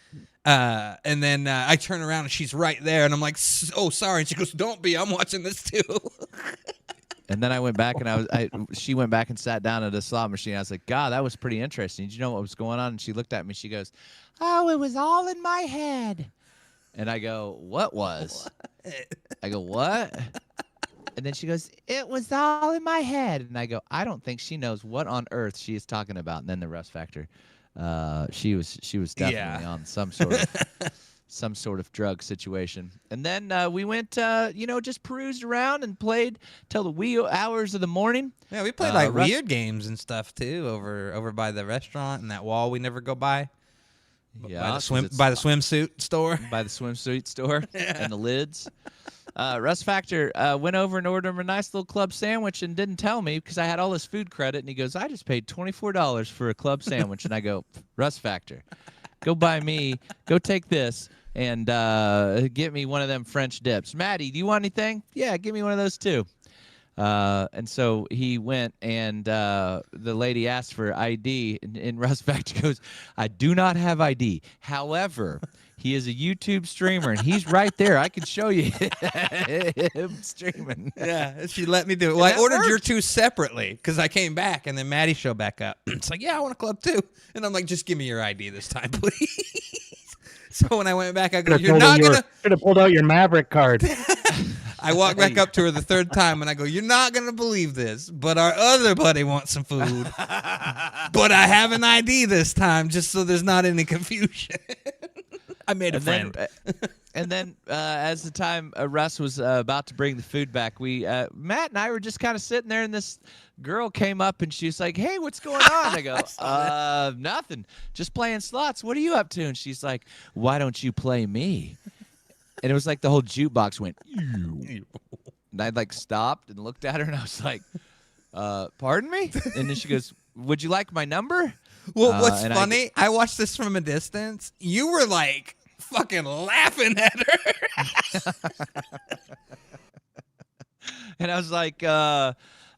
And then I turn around and she's right there. And I'm like, oh, sorry. And she goes, don't be. I'm watching this too. And then I went back and she went back and sat down at a slot machine. I was like, God, that was pretty interesting. Did you know what was going on? And she looked at me. She goes, oh, it was all in my head. And I go, what was? I go, what? And then she goes, it was all in my head. And I go, I don't think she knows what on earth she is talking about. And then the Rust Factor, she was definitely on some sort of drug situation. And then we went, just perused around and played till the wee hours of the morning. Yeah, we played weird games and stuff too over by the restaurant and that wall we never go by. Yeah, by the swimsuit store. By the swimsuit store and the lids. Russ Factor went over and ordered him a nice little club sandwich and didn't tell me because I had all his food credit. And he goes, I just paid $24 for a club sandwich. And I go, Russ Factor, go take this and get me one of them French dips. Maddie, do you want anything? Yeah, give me one of those too. And so he went and the lady asked for ID and Russ Factor goes, I do not have ID. However, he is a YouTube streamer, and he's right there. I can show you him streaming. Yeah, she let me do it. Well, I ordered your two separately because I came back, and then Maddie showed back up. It's like, yeah, I want a club too. And I'm like, just give me your ID this time, please. So when I went back, I go, you're not going to... Should have pulled out your Maverick card. I walked back up to her the third time, and I go, you're not going to believe this, but our other buddy wants some food. But I have an ID this time, just so there's not any confusion. I made a friend. And then as the time Russ was about to bring the food back, Matt and I were just kind of sitting there, and this girl came up, and she was like, hey, what's going on? I go, nothing. Just playing slots. What are you up to? And she's like, why don't you play me? And it was like the whole jukebox went, ew. And I stopped and looked at her, and I was like, pardon me? And then she goes, would you like my number? Well, what's funny, I watched this from a distance. You were like fucking laughing at her. And I was like, no,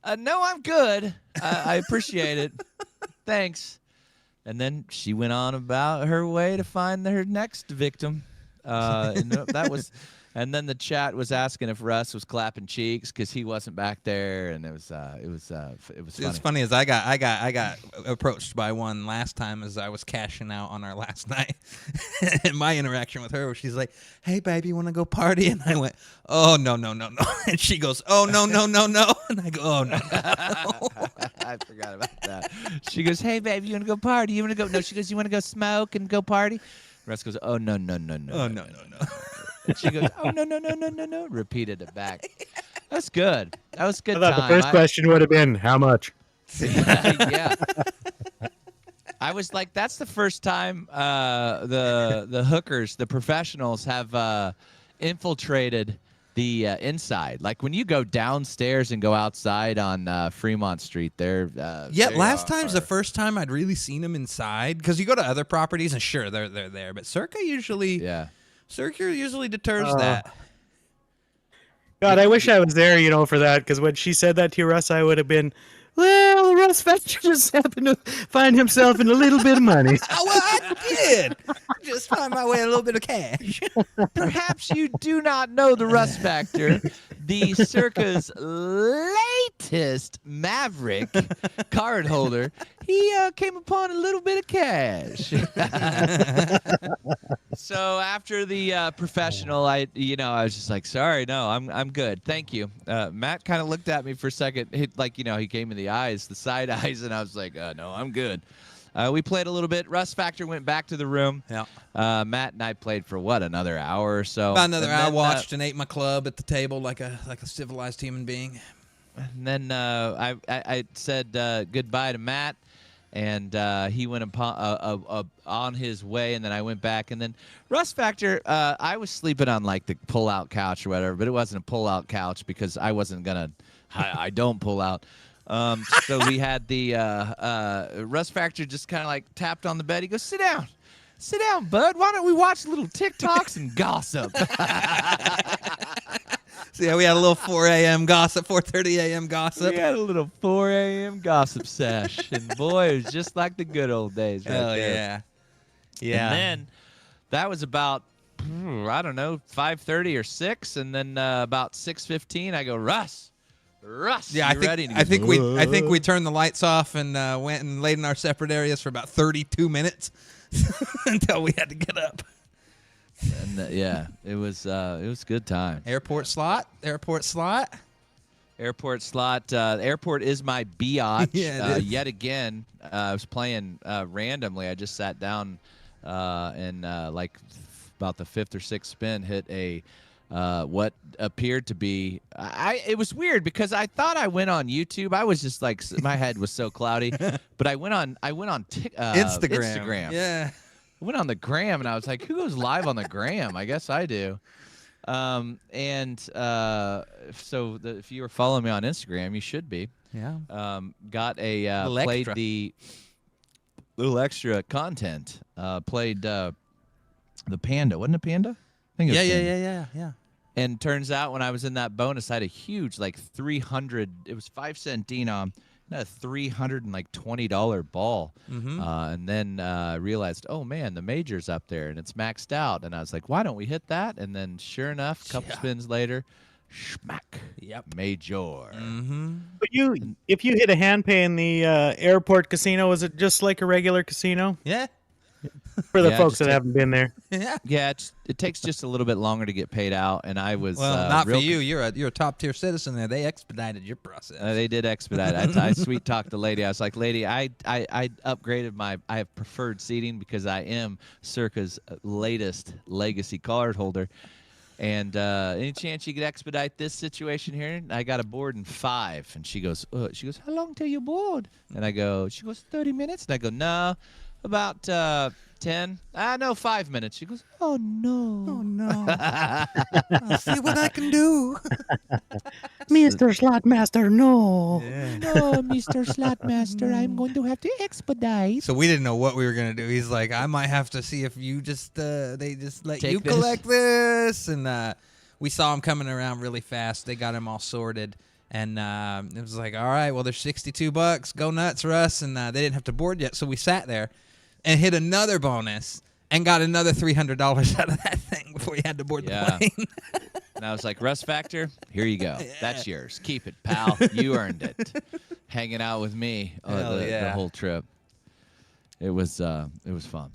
I'm good. I appreciate it. Thanks. And then she went on about her way to find her next victim. And that was, and then the chat was asking if Russ was clapping cheeks because he wasn't back there, and it was funny. It's funny as I got approached by one last time as I was cashing out on our last night. And my interaction with her, where she's like, "Hey, baby, you want to go party?" And I went, "Oh no." And she goes, "Oh no." And I go, "Oh no." I forgot about that. She goes, "Hey, baby, you want to go party? You want to go?" No, she goes, "You want to go smoke and go party?" Russ goes, "Oh no, no, no, no, Oh, no. And she goes, "Oh no, no, no, no, no, no." Repeated it back. That's good. That was a good I thought time. the first question would have been, how much? Yeah. I was like, that's the first time the hookers, the professionals, have infiltrated the inside. Like when you go downstairs and go outside on Fremont Street, they're Last time's the first time I'd really seen them inside, because you go to other properties and sure they're there, but Circa usually deters that. God, I wish I was there, for that, because when she said that to Russ, I would have been, well, Russ Fetcher just happened to find himself in a little bit of money. Oh, well, I did. Just find my way a little bit of cash. Perhaps you do not know the Russ Factor, the Circa's latest maverick card holder. He came upon a little bit of cash. So after the professional, I was just like, sorry, no, I'm good, thank you. Matt kind of looked at me for a second, he gave me the eyes, the side eyes, and I was like, no, I'm good. We played a little bit. Russ Factor went back to the room. Yeah. Matt and I played for another hour or so. About another hour. Watched and ate my club at the table like a civilized human being. And then I said goodbye to Matt, and he went on his way. And then I went back. And then Russ Factor, I was sleeping on like the pull-out couch or whatever, but it wasn't a pull-out couch because I wasn't gonna. I don't pull out. So we had the Russ Factor just kind of like tapped on the bed. He goes, sit down, bud. Why don't we watch little TikToks and gossip? So yeah, we had a little 4 a.m. gossip, 4:30 a.m. gossip. We had a little 4 a.m. gossip sesh, and boy, it was just like the good old days. Right Hell there. yeah. And then that was about 5:30 or 6, and then about 6:15, I go, Russ, yeah, you ready? I think we turned the lights off and went and laid in our separate areas for about 32 minutes until we had to get up. And it was good time. Airport slot. Airport slot. Airport is my biatch. Yeah, yet again, I was playing randomly. I just sat down and like about the 5th or 6th spin, hit a what appeared to be. It was weird because I thought I went on YouTube. I was just like, my head was so cloudy. But I went on Instagram. Yeah. I went on the gram and I was like, who goes live on the gram? I guess I do. So if you were following me on Instagram, you should be. Yeah. Got a played extra. The little extra content. Played the panda. Wasn't it panda? I think it was panda. Yeah. And turns out when I was in that bonus, I had a huge 300. It was 5-cent denom. A $320 ball, and then realized, oh man, the major's up there and it's maxed out, and I was like, why don't we hit that? And then sure enough, a couple spins later, schmack, major. Mm-hmm. But if you hit a hand pay in the airport casino, is it just like a regular casino? Yeah. For the folks that haven't been there. Yeah, it takes just a little bit longer to get paid out, and I was not for you. You're a top tier citizen there. They expedited your process. They did expedite. I sweet talked the lady. I was like, lady, I upgraded I have preferred seating because I am Circa's latest legacy card holder. And any chance you could expedite this situation here? I got a board in 5, and she goes, how long till you board? And she goes 30 minutes, and I go, no. About 10. No, 5 minutes. She goes, oh, no. Oh, no. I'll see what I can do. Mr. Slotmaster, no. Yeah. No, Mr. Slotmaster, I'm going to have to expedite. So we didn't know what we were going to do. He's like, I might have to see if you they just let Take you this. collect this. And we saw him coming around really fast. They got him all sorted. And it was like, all right, well, there's $62. Go nuts, Russ. And they didn't have to board yet. So we sat there and hit another bonus and got another $300 out of that thing before we had to board the plane. And I was like, Russ Factor, here you go. That's yours. Keep it, pal. You earned it. Hanging out with me the whole trip. It was fun.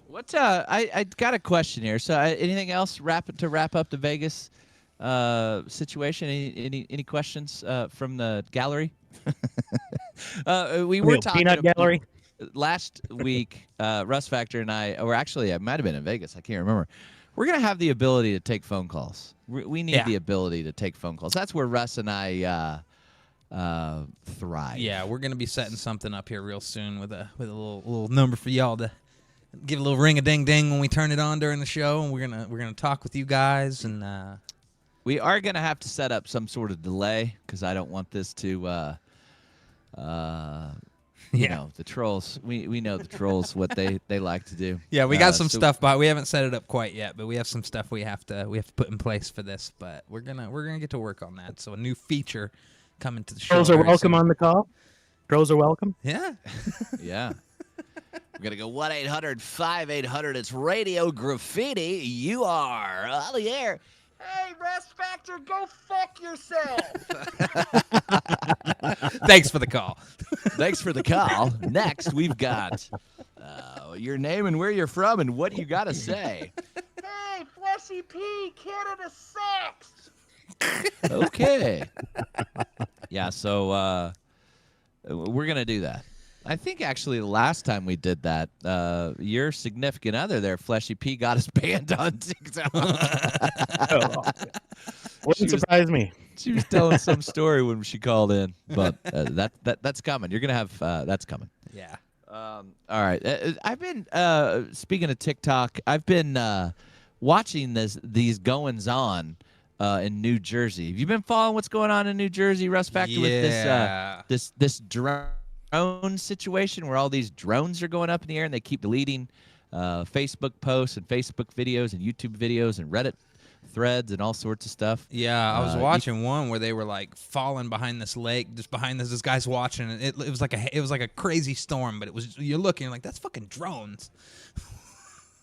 What I got a question here. So anything else to wrap up the Vegas situation? Any questions from the gallery? We were talking peanut gallery. last week, Russ Factor and I, or actually, I might have been in Vegas. I can't remember. We're gonna have the ability to take phone calls. We need the ability to take phone calls. That's where Russ and I thrive. Yeah, we're gonna be setting something up here real soon with a little number for y'all to give a little ring a ding ding when we turn it on during the show, and we're gonna talk with you guys and. We are gonna have to set up some sort of delay because I don't want this to. You know, the trolls. We know the trolls what they like to do. Yeah, we got some stuff, but we haven't set it up quite yet. But we have some stuff we have to put in place for this. But we're gonna get to work on that. So a new feature coming to the show. Trolls are very welcome soon. on the call. Trolls are welcome. Yeah. Yeah. We're gonna go 1-800-5800. It's Radio Graffiti. You are on the air. Hey, Russ Factor, go fuck yourself. Thanks for the call. Thanks for the call. Next, we've got your name and where you're from and what you got to say. Hey, Fleshy P, Canada sucks. Okay. Yeah, so we're going to do that. I think actually the last time we did that, your significant other there, Fleshy P, got us banned on TikTok. Wouldn't surprise me. She was telling some story when she called in, but that's coming. You're gonna have that's coming. Yeah. All right. I've been speaking of TikTok. I've been watching these goings on in New Jersey. Have you been following what's going on in New Jersey, Russ Factor, with this drone situation where all these drones are going up in the air and they keep deleting Facebook posts and Facebook videos and YouTube videos and Reddit threads and all sorts of stuff. Yeah, I was watching one where they were like falling behind this lake, just behind this guy's watching, and it was like a crazy storm, but you're looking like that's fucking drones.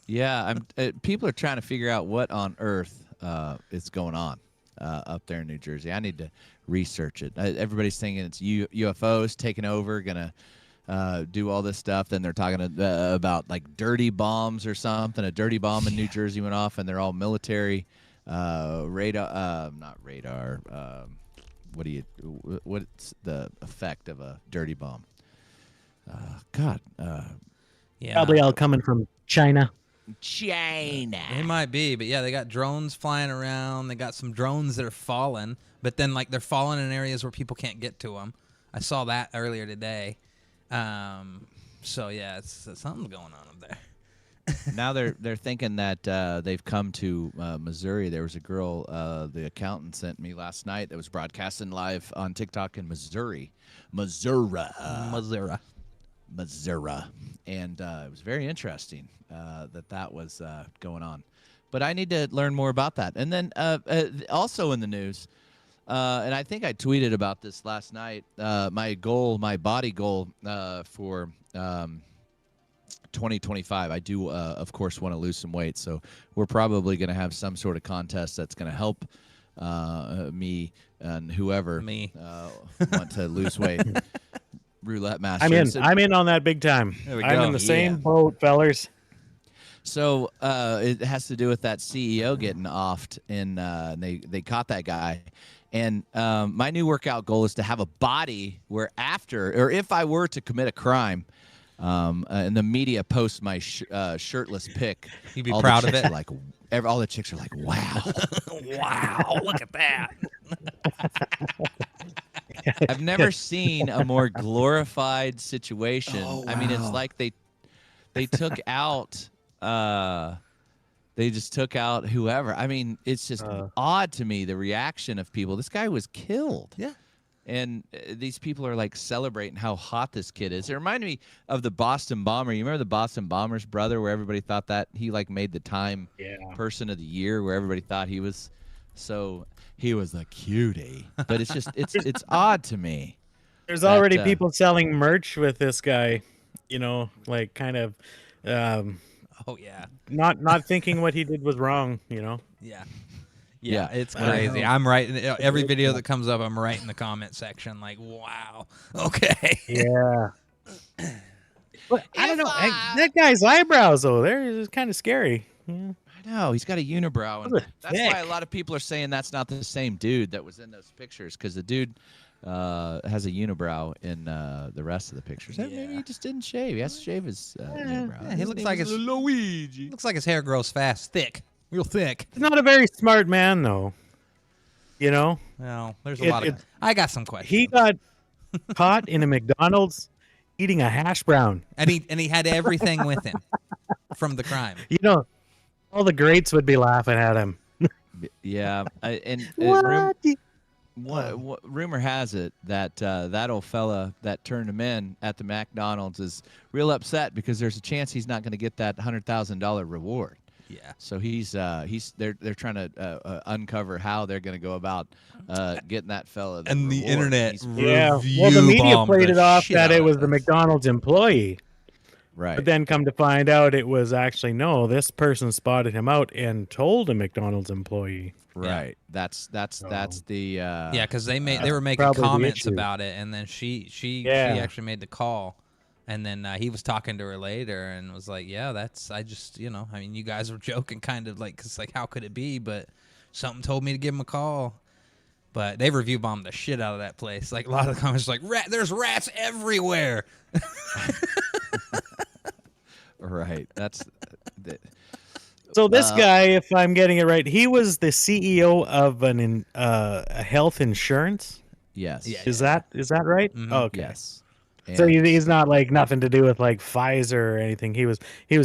Yeah, people are trying to figure out what on earth is going on up there in New Jersey. I need to research it. Everybody's thinking it's UFOs taking over, gonna do all this stuff. Then they're talking about like dirty bombs or something. A dirty bomb in New Jersey went off, and they're all military radar, not radar. What's the effect of a dirty bomb? Yeah, Probably all coming from China. It might be, but yeah, they got drones flying around. They got some drones that are falling, but then like they're falling in areas where people can't get to them. I saw that earlier today. So yeah, it's something's going on up there. Now they're thinking that they've come to Missouri. There was a girl, the accountant sent me last night that was broadcasting live on TikTok in Missouri, and it was very interesting that was going on. But I need to learn more about that. And then also in the news, and I think I tweeted about this last night. My body goal for 2025. I do, of course, want to lose some weight. So we're probably going to have some sort of contest that's going to help me and whoever want to lose weight. Roulette master. I'm in on that big time. I'm in the same boat, fellers. So it has to do with that CEO getting offed, and they caught that guy. And my new workout goal is to have a body where if I were to commit a crime, and the media posts my shirtless pic, you'd be proud of it. All the chicks are like, "Wow, wow, look at that." I've never seen a more glorified situation. Oh, wow. I mean, it's like they took out. They just took out whoever. I mean, it's just odd to me, the reaction of people. This guy was killed. Yeah. And these people are like celebrating how hot this kid is. It reminded me of the Boston Bomber. You remember the Boston Bomber's brother, where everybody thought that he like made the Time Person of the Year, where everybody thought he was a cutie. But it's just it's odd to me. There's already people selling merch with this guy, like kind of oh yeah, not thinking what he did was wrong, Yeah, it's crazy. I'm writing every video that comes up. I'm writing the comment section like, "Wow, okay." Yeah. But I don't know. That guy's eyebrows though, they're kind of scary. Yeah. I know he's got a unibrow, and that's why a lot of people are saying that's not the same dude that was in those pictures. Because the dude has a unibrow in the rest of the pictures. Maybe Yeah. he just didn't shave. He has to shave his unibrow. Yeah, he His looks name like is his- Luigi. Looks like his hair grows fast, thick, real thick. He's not a very smart man, though. You know, Well, there's a lot of. I got some questions. he got caught in a McDonald's eating a hash brown. and he had everything with him from the crime. You know, all the greats would be laughing at him. Yeah, What? rumor has it that that old fella that turned him in at the McDonald's is real upset because there's a chance he's not going to get that $100,000 reward. Yeah. So they're trying to uncover how they're going to go about getting that fella. The And the reward. internet He's- Yeah. review Well, the media bombed played the it off shit that out it of was the this. McDonald's employee. right. But then come to find out it was actually no, this person spotted him out and told a McDonald's employee. Right. That's the Yeah, because they were making probably the comments issue. about it, and then she Yeah. actually made the call, and then he was talking to her later and was like, "Yeah, I just I mean, you guys were joking, kind of like, cause like how could it be? But something told me to give him a call." But they review bombed the shit out of that place. Like a lot of the comments, like there's rats everywhere. right. That's So this guy, if I'm getting it right, he was the CEO of a health insurance. yes. Yeah. Is that right? Mhm. Okay. Yes. So And- he's not like nothing to do with like Pfizer or anything. He was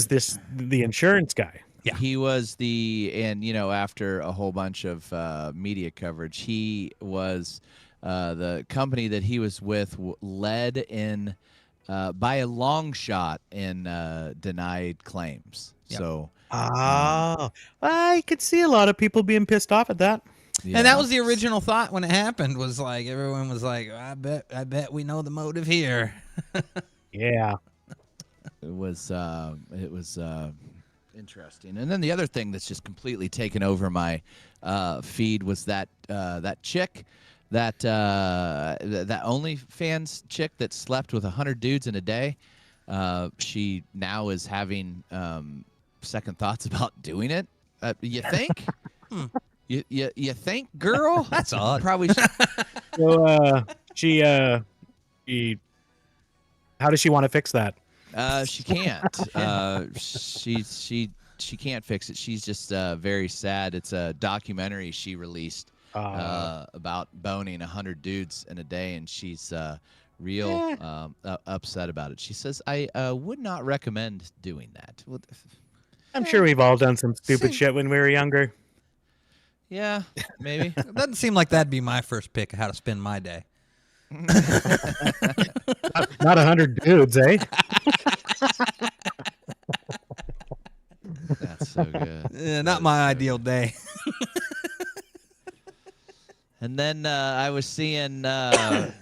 the insurance guy. Yeah. He was after a whole bunch of media coverage, he was the company that he was with led in by a long shot in denied claims. Yep. So I could see a lot of people being pissed off at that. yeah. And that was the original thought when it happened. Was like everyone was like, I bet we know the motive here. Yeah. It was interesting. And then the other thing that's just completely taken over my feed was that chick, that OnlyFans chick that slept with 100 dudes in a day. She now is having second thoughts about doing it. You think? You think, girl? That's odd. Probably. So she how does she want to fix that? She can't. She can't fix it. She's just very sad. It's a documentary she released about boning 100 dudes in a day, and she's real upset about it. She says, "I would not recommend doing that." Well, I'm sure we've all done some stupid shit when we were younger. yeah, maybe. It doesn't seem like that'd be my first pick of how to spend my day. Not 100 dudes, eh? That's so good. Not my ideal day. And then I was seeing, I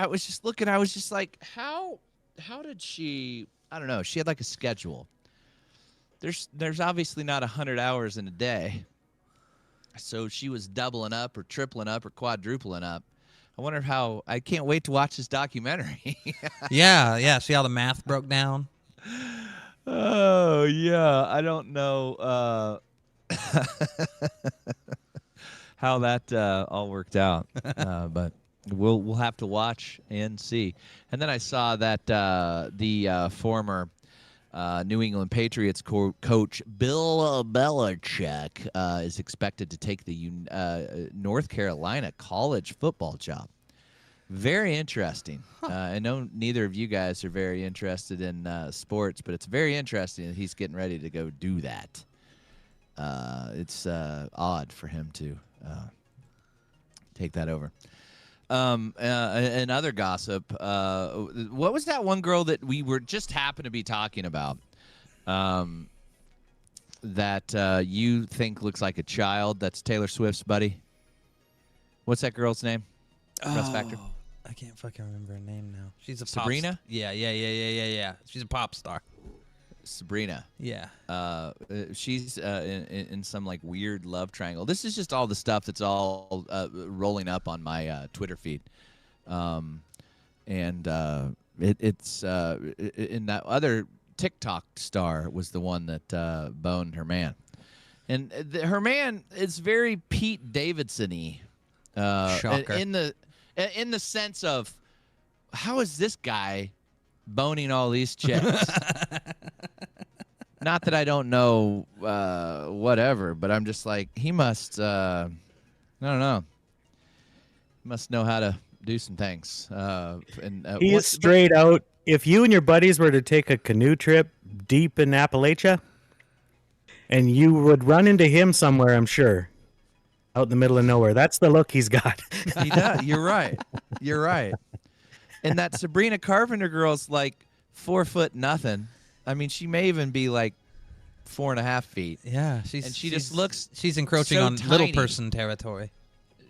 was just looking. I was just like, how did she? I don't know. She had like a schedule. There's obviously not 100 hours in a day, so she was doubling up or tripling up or quadrupling up. I wonder how. I can't wait to watch this documentary. Yeah. See how the math broke down? Oh yeah, I don't know how that all worked out, but we'll have to watch and see. And then I saw that the former New England Patriots coach Bill Belichick is expected to take the North Carolina college football job. Very interesting. I know neither of you guys are very interested in sports, but it's very interesting that he's getting ready to go do that. It's odd for him to take that over. And other gossip. What was that one girl that we were just happened to be talking about? That you think looks like a child? That's Taylor Swift's buddy. What's that girl's name? Russ Factor. I can't fucking remember her name now. She's a Sabrina? Yeah. She's a pop star. Sabrina. Yeah. She's in some like weird love triangle. This is just all the stuff that's all rolling up on my Twitter feed, and it's in that other TikTok star was the one that boned her man, and her man is very Pete Davidson-y. Shocker. In the sense of, how is this guy boning all these chicks? Not that I don't know whatever, but I'm just like, he must, I don't know. He must know how to do some things. He is straight out. If you and your buddies were to take a canoe trip deep in Appalachia, and you would run into him somewhere, I'm sure, out in the middle of nowhere. That's the look he's got. He does. You're right. You're right. And that Sabrina Carpenter girl's like 4 foot nothing. I mean, she may even be like 4.5 feet. Yeah, she just looks she's encroaching so on little tiny. person territory.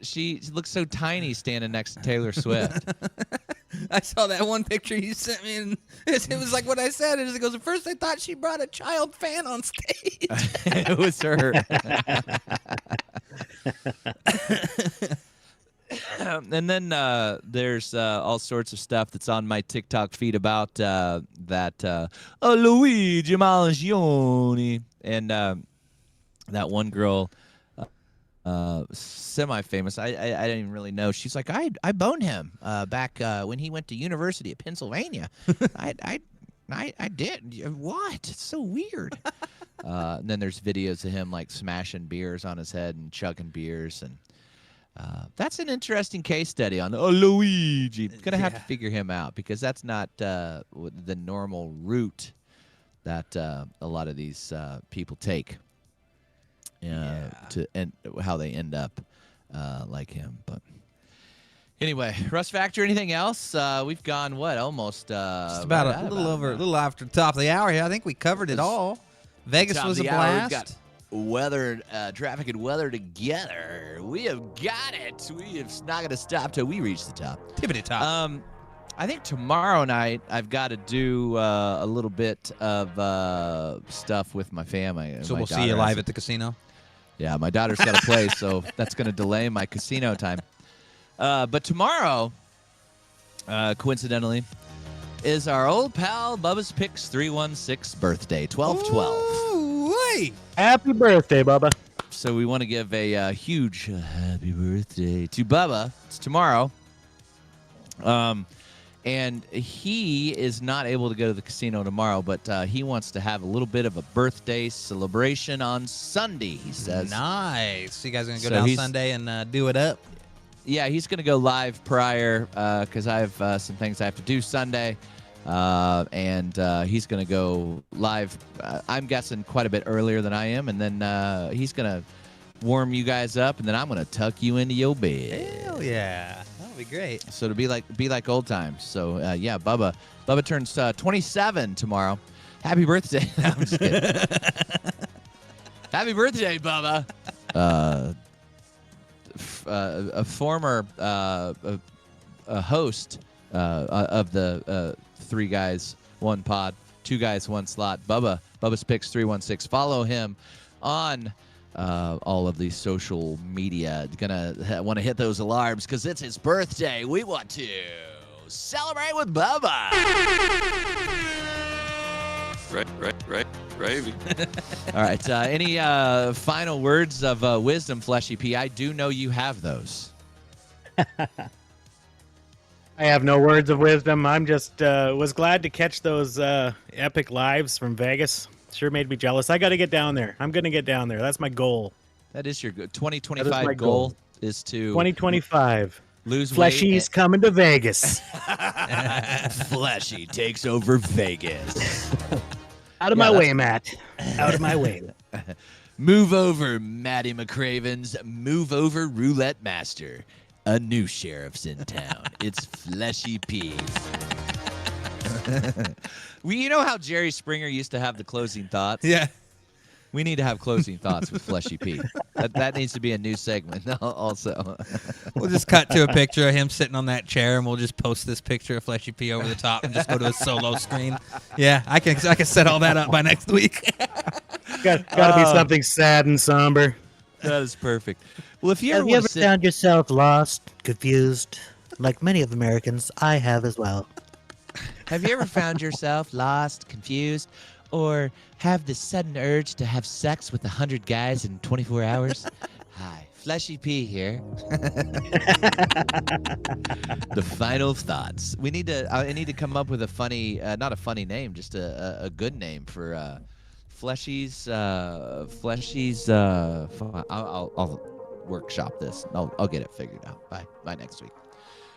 She looks so tiny standing next to Taylor Swift. I saw that one picture you sent me, and it was like what I said. It goes, at first I thought she brought a child fan on stage. It was her. And then there's all sorts of stuff that's on my TikTok feed about that Luigi Mangione and that one girl, semi-famous. I didn't even really know. She's like, I boned him back when he went to University of Pennsylvania. I did. What? It's so weird. And then there's videos of him like smashing beers on his head and chugging beers, and that's an interesting case study on Luigi. Gonna have to figure him out, because that's not the normal route that a lot of these people take to end, how they end up like him. But anyway, Rust Factor. Anything else? We've gone almost just about a little after the top of the hour here. I think we covered it all. Vegas was a blast. We've got weather, traffic and weather together. We have got it. We have not going to stop till we reach the top. Tippity top. I think tomorrow night I've got to do a little bit of stuff with my family. So my we'll see you live at the casino? Yeah, my daughter's got to play, so that's going to delay my casino time. But tomorrow, coincidentally, is our old pal Bubba's Picks 316 birthday, 12/12. Happy birthday, Bubba. So we want to give a huge happy birthday to Bubba. It's tomorrow. And he is not able to go to the casino tomorrow, but he wants to have a little bit of a birthday celebration on Sunday, he says. Nice. So you guys are going to go So down he's- Sunday and do it up? Yeah, he's going to go live prior because I have some things I have to do Sunday. And he's going to go live, I'm guessing, quite a bit earlier than I am. And then he's going to warm you guys up, and then I'm going to tuck you into your bed. Hell yeah. That'll be great. So to be like old times. So, yeah, Bubba turns 27 tomorrow. Happy birthday. No, I'm just kidding. Happy birthday, Bubba. A former host of the Three Guys, One Pod, Two Guys, One Slot, Bubba's Picks 316. Follow him on all of the social media. Gonna want to hit those alarms because it's his birthday. We want to celebrate with Bubba. Right. Gravy. All right. Any final words of wisdom, Fleshy P? I do know you have those. I have no words of wisdom. I'm just was glad to catch those epic lives from Vegas. Sure made me jealous. I got to get down there. I'm going to get down there. That's my goal. That is your good That is 2025 my goal goal. is to 2025. lose Fleshy's weight. coming to Vegas. Fleshy takes over Vegas. Out of my way, Matt. Out of my way. Move over, Matty McCravens. Move over, Roulette Master. A new sheriff's in town. It's Fleshy P. Well, you know how Jerry Springer used to have the closing thoughts? Yeah. We need to have closing thoughts with Fleshy P. That needs to be a new segment also. We'll just cut to a picture of him sitting on that chair, and we'll just post this picture of Fleshy P over the top and just go to a solo screen. Yeah, I can set all that up by next week. Got to be something sad and somber. That is perfect. Well, if you ever Have you want ever to sit... found yourself lost, confused? Like many of Americans, I have as well. Have you ever found yourself lost, confused, or have the sudden urge to have sex with 100 guys in 24 hours? Hi, Fleshy P here. The final thoughts. We need to. I need to come up with a funny, not a funny name, just a good name for Fleshy's. I'll workshop this. I'll get it figured out by next week.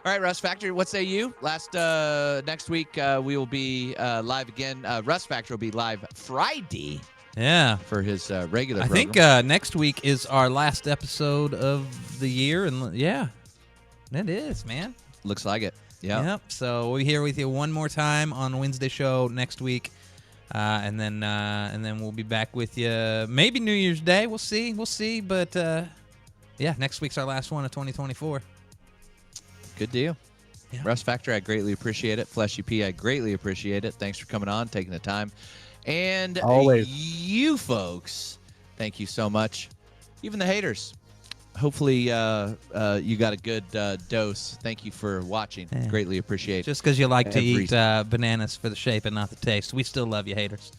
All right, Rust Factor, what say you? Next week, we will be live again. Rust Factor will be live Friday. Yeah. For his regular I program. think next week is our last episode of the year. And yeah, it is, man. Looks like it. Yeah. Yep. So we'll be here with you one more time on Wednesday show next week. And then we'll be back with you maybe New Year's Day. We'll see. But yeah, next week's our last one of 2024. Good deal. Yeah. Rust Factor, I greatly appreciate it. Fleshy P, I greatly appreciate it. Thanks for coming on, taking the time. And always, you folks, thank you so much. Even the haters. Hopefully you got a good dose. Thank you for watching. Yeah. Greatly appreciate it. Just because you like to eat bananas for the shape and not the taste. We still love you, haters.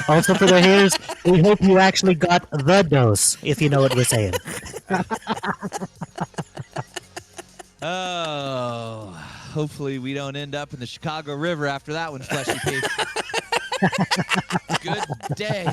Also for the haters, we hope you actually got the dose, if you know what we're saying. Oh, hopefully we don't end up in the Chicago River after that one, Fleshy P. Good day.